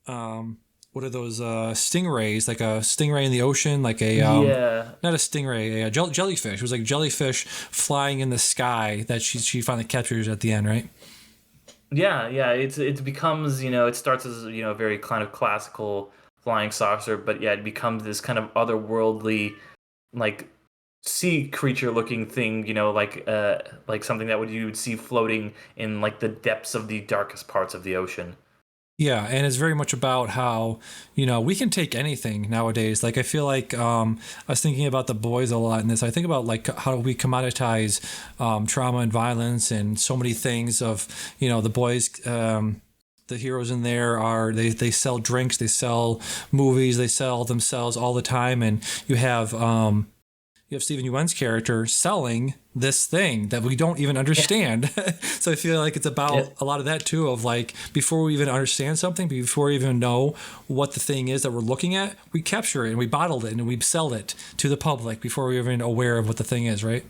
what are those stingrays? Like a stingray in the ocean, not a stingray, a jellyfish. It was like jellyfish flying in the sky that she finally captures at the end, right? Yeah. It becomes, it starts as a very kind of classical flying saucer, but it becomes this kind of otherworldly, sea creature looking thing, like something that you would see floating in the depths of the darkest parts of the ocean. Yeah, and it's very much about how, we can take anything nowadays. Like, I feel like I was thinking about The Boys a lot in this. I think about, like, how we commoditize trauma and violence and so many things of, The Boys, the heroes in there they sell drinks, they sell movies, they sell themselves all the time. And you have Stephen Ewen's character selling this thing that we don't even understand. Yeah. So I feel like it's about a lot of that too, of like, before we even understand something, before we even know what the thing is that we're looking at, we capture it and we bottle it and we sell it to the public before we're even aware of what the thing is, right?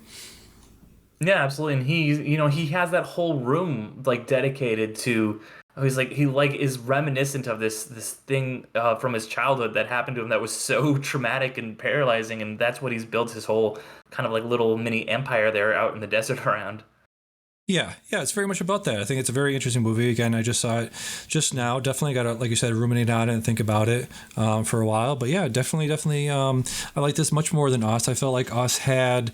Yeah, absolutely. And he has that whole room like dedicated to. He is reminiscent of this thing from his childhood that happened to him that was so traumatic and paralyzing, and that's what he's built his whole kind of like little mini empire there out in the desert around. Yeah, it's very much about that. I think it's a very interesting movie. Again, I just saw it just now. Definitely got to, like you said, ruminate on it and think about it for a while. But yeah, definitely. I like this much more than Us. I felt like Us had.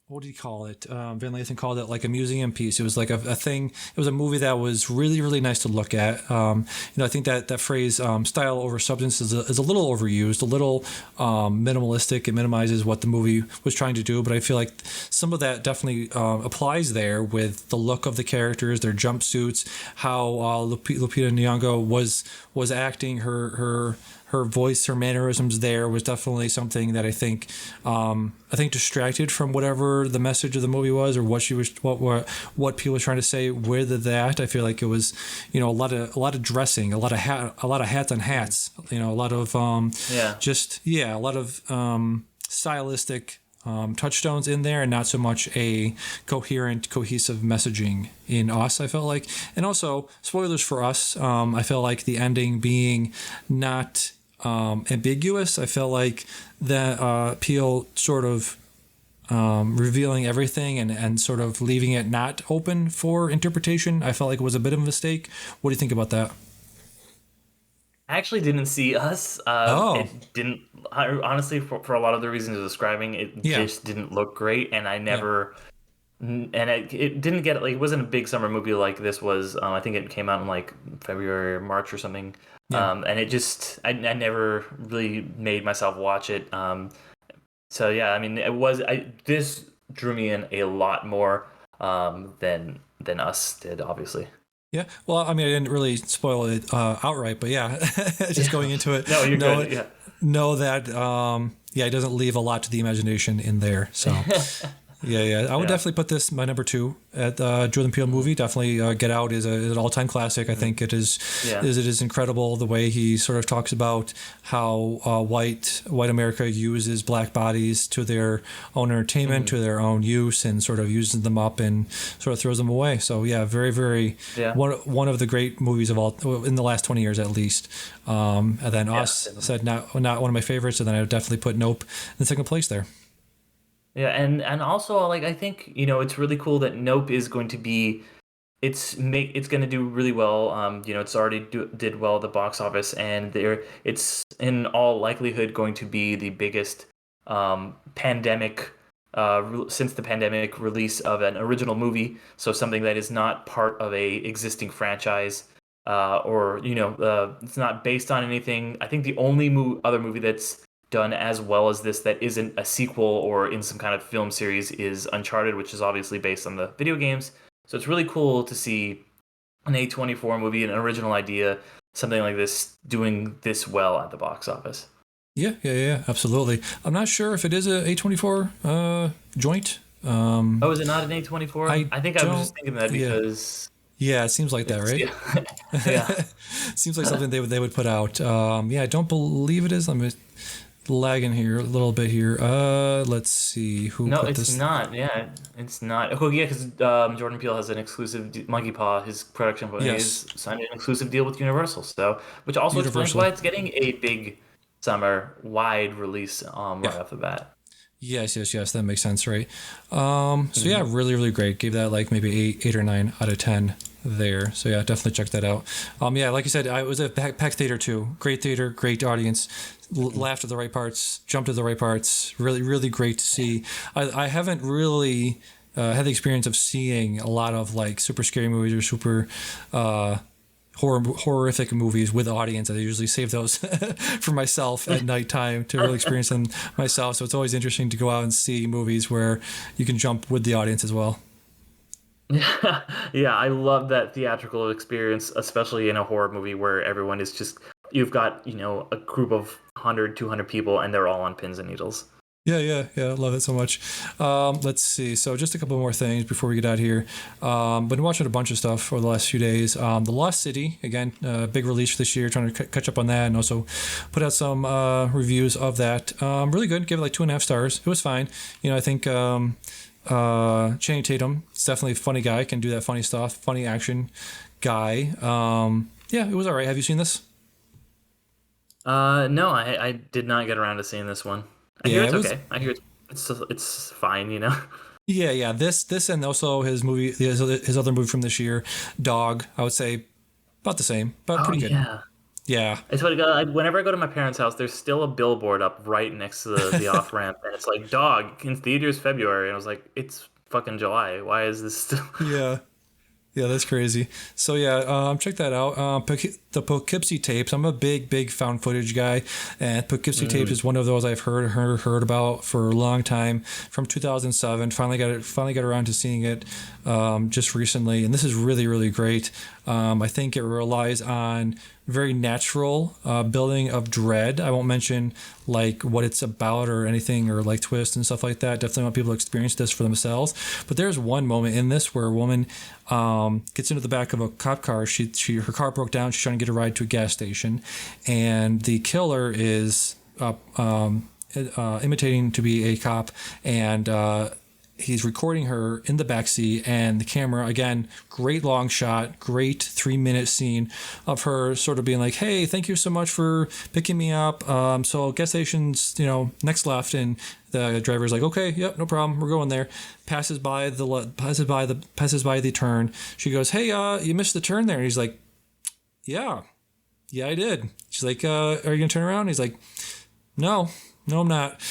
What do you call it? Van Lathan called it like a museum piece. It was like a thing. It was a movie that was really, really nice to look at. I think that phrase "style over substance" is a little overused, a little minimalistic. It minimizes what the movie was trying to do, but I feel like some of that definitely applies there with the look of the characters, their jumpsuits, how Lupita Nyong'o was acting, her voice, her mannerisms there was definitely something that I think distracted from whatever the message of the movie was, or what what people were trying to say with that. I feel like it was, a lot of dressing, a lot of hats on hats, a lot of a lot of stylistic touchstones in there, and not so much a coherent, cohesive messaging in Us, I felt like. And also, spoilers for Us, I felt like the ending being not ambiguous. I felt like that Peele sort of revealing everything and sort of leaving it not open for interpretation, I felt like it was a bit of a mistake. What do you think about that? I actually didn't see Us. It didn't. Honestly, for a lot of the reasons you're describing, it just didn't look great, and I never. Yeah. And it didn't get, like, it wasn't a big summer movie like this was. I think it came out in like February or March or something. Yeah. And it just, I never really made myself watch it. So yeah, I mean, this drew me in a lot more than Us did, obviously. Yeah, well, I mean, I didn't really spoil it outright, but yeah, just going into it. No, you're good. Yeah. Know that, it doesn't leave a lot to the imagination in there. So, yeah, I would definitely put this my number 2 at Jordan Peele movie. Definitely, Get Out is an all-time classic. I think it is. Yeah. It is incredible the way he sort of talks about how white America uses black bodies to their own entertainment, to their own use, and sort of uses them up and sort of throws them away. So yeah, very, very one of the great movies of all in the last 20 years at least. And then Us said not one of my favorites, and then I would definitely put Nope in second place there. Yeah, and also, like, I think, it's really cool that Nope is going to be, it's going to do really well. It's already did well at the box office, and it's in all likelihood going to be the biggest pandemic since the pandemic release of an original movie. So something that is not part of a existing franchise, or it's not based on anything. I think the only other movie that's done as well as this that isn't a sequel or in some kind of film series is Uncharted, which is obviously based on the video games. So it's really cool to see an A24 movie, an original idea, something like this doing this well at the box office. Yeah, absolutely. I'm not sure if it is a A24 joint. Is it not an A24? I think I was just thinking that because... Yeah, it seems like that, right? Yeah. Seems like something they would put out. I don't believe it is. I'm lagging here a little bit here. Let's see who. No, put it's this. Not. Yeah, it's not. Oh yeah, because Jordan Peele has an exclusive Monkey Paw. His production company has signed an exclusive deal with Universal. So, which also explains why it's getting a big summer wide release right off the bat. Yes, that makes sense, right? So yeah, really, really great. Gave that like maybe 8 or 9 out of 10 there. So yeah, definitely check that out. Like you said, it was a packed theater too. Great theater, great audience. Laughed at the right parts, jumped at the right parts. Really, really great to see. I haven't really had the experience of seeing a lot of like super scary movies or super horrific movies with audience. I usually save those for myself at nighttime to really experience them myself. So it's always interesting to go out and see movies where you can jump with the audience as well. Yeah, I love that theatrical experience, especially in a horror movie where everyone is just, you've got, a group of 100, 200 people and they're all on pins and needles. Yeah. I love it so much. Let's see. So just a couple more things before we get out here. Been watching a bunch of stuff over the last few days. The Lost City, again, big release this year, trying to catch up on that and also put out some reviews of that. Really good. Give it like 2.5 stars. It was fine. I think Channing Tatum is definitely a funny guy, can do that funny stuff, funny action guy. Yeah, it was all right. Have you seen this? No, I did not get around to seeing this one. I hear it's okay. I hear it's fine, Yeah. This and also his other movie from this year, Dog. I would say about the same, but pretty good. Yeah. It's funny. Whenever I go to my parents' house, there's still a billboard up right next to the off ramp, and it's like Dog in theaters February, and I was like, it's fucking July. Why is this still? Yeah, that's crazy. So check that out. The Poughkeepsie tapes. I'm a big found footage guy, and Poughkeepsie tapes is one of those I've heard about for a long time. From 2007, finally got around to seeing it just recently, and this is really great. I think it relies on very natural building of dread. I won't mention like what it's about or anything or like twists and stuff like that. Definitely want people to experience this for themselves. But there's one moment in this where a woman gets into the back of a cop car. Her car broke down. She's trying to get a ride to a gas station, and the killer is imitating to be a cop, and he's recording her in the backseat, and the camera, again, great long shot, great 3-minute scene of her sort of being like, hey, thank you so much for picking me up. So gas station's, next left, and the driver's like, okay, yep, no problem, we're going there. Passes by the turn. She goes, hey, you missed the turn there. And he's like, yeah, I did. She's like, are you gonna turn around? He's like, no, I'm not.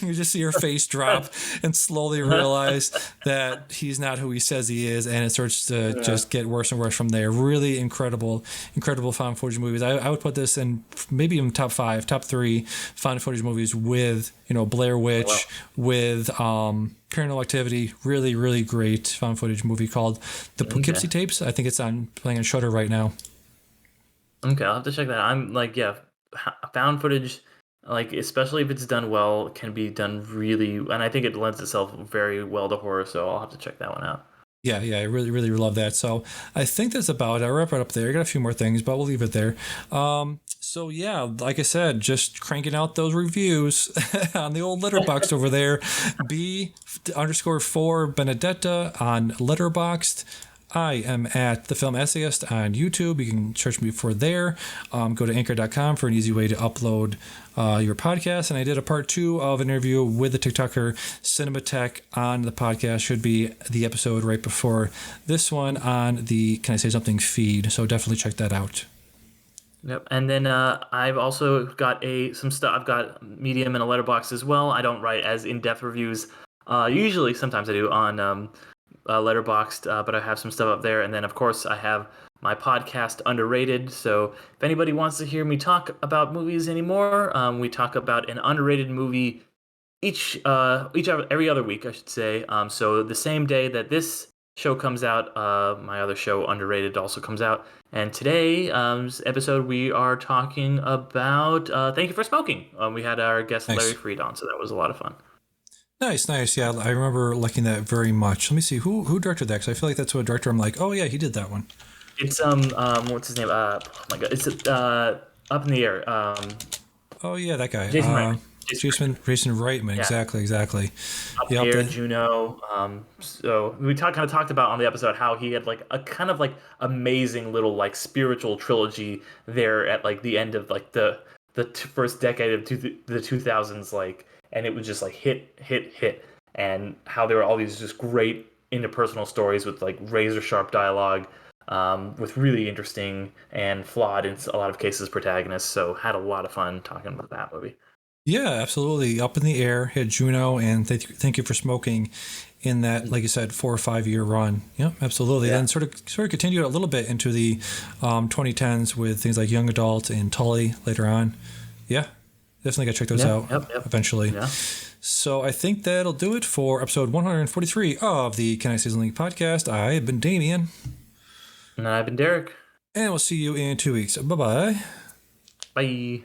You just see her face drop and slowly realize that he's not who he says he is, and it starts to just get worse and worse from there. Really incredible found footage movies. I would put this in maybe even top 3 found footage movies with, Blair Witch, with Paranormal Activity. Really great found footage movie called The Poughkeepsie Tapes. I think it's playing on Shudder right now. Okay, I'll have to check that out. I'm like, found footage, like, especially if it's done well, can be done really, and I think it lends itself very well to horror, so I'll have to check that one out. Yeah, I really love that. So I think that's about it. I'll wrap it up there. I got a few more things, but we'll leave it there. So yeah, like I said, just cranking out those reviews on the old Letterboxd over there. B_4 Benedetta on Letterboxd. I am at The Film Essayist on YouTube. You can search me for there. Go to anchor.com for an easy way to upload your podcast. And I did a part 2 of an interview with the TikToker Cinematech on the podcast. Should be the episode right before this one on the Can I Say Something feed. So definitely check that out. Yep. And then I've also got some stuff. I've got Medium and a Letterboxd as well. I don't write as in-depth reviews. Usually, sometimes I do on Letterboxd, but I have some stuff up there. And then, of course, I have my podcast, Underrated. So if anybody wants to hear me talk about movies anymore, we talk about an underrated movie every other week, I should say. So the same day that this show comes out, my other show, Underrated, also comes out. And today, episode, we are talking about Thank You for Smoking. We had our guest Larry Freed on, so that was a lot of fun. Nice. Yeah, I remember liking that very much. Let me see who directed that, because I feel like that's what director I'm like, oh yeah, he did that one. It's what's his name? Oh my god, it's Up in the Air. Oh yeah, that guy. Jason Reitman. Jason Reitman. Yeah. Exactly. Up in the Air, Juno. So we kind of talked about on the episode how he had like a kind of like amazing little like spiritual trilogy there at like the end of like the first decade of the 2000s, like. And it was just like hit, and how there were all these just great interpersonal stories with like razor sharp dialogue, with really interesting and flawed in a lot of cases protagonists. So had a lot of fun talking about that movie. Yeah, absolutely. Up in the Air, had Juno, and Thank You for Smoking in that, like you said, 4 or 5 year run. Yeah, absolutely. Yeah. Then sort of continued a little bit into the 2010s with things like Young Adult and Tully later on. Yeah, definitely got to check those out eventually. Yeah. So I think that'll do it for episode 143 of the Can I Say Something podcast. I have been Damian. And I've been Derick. And we'll see you in 2 weeks. Bye-bye. Bye.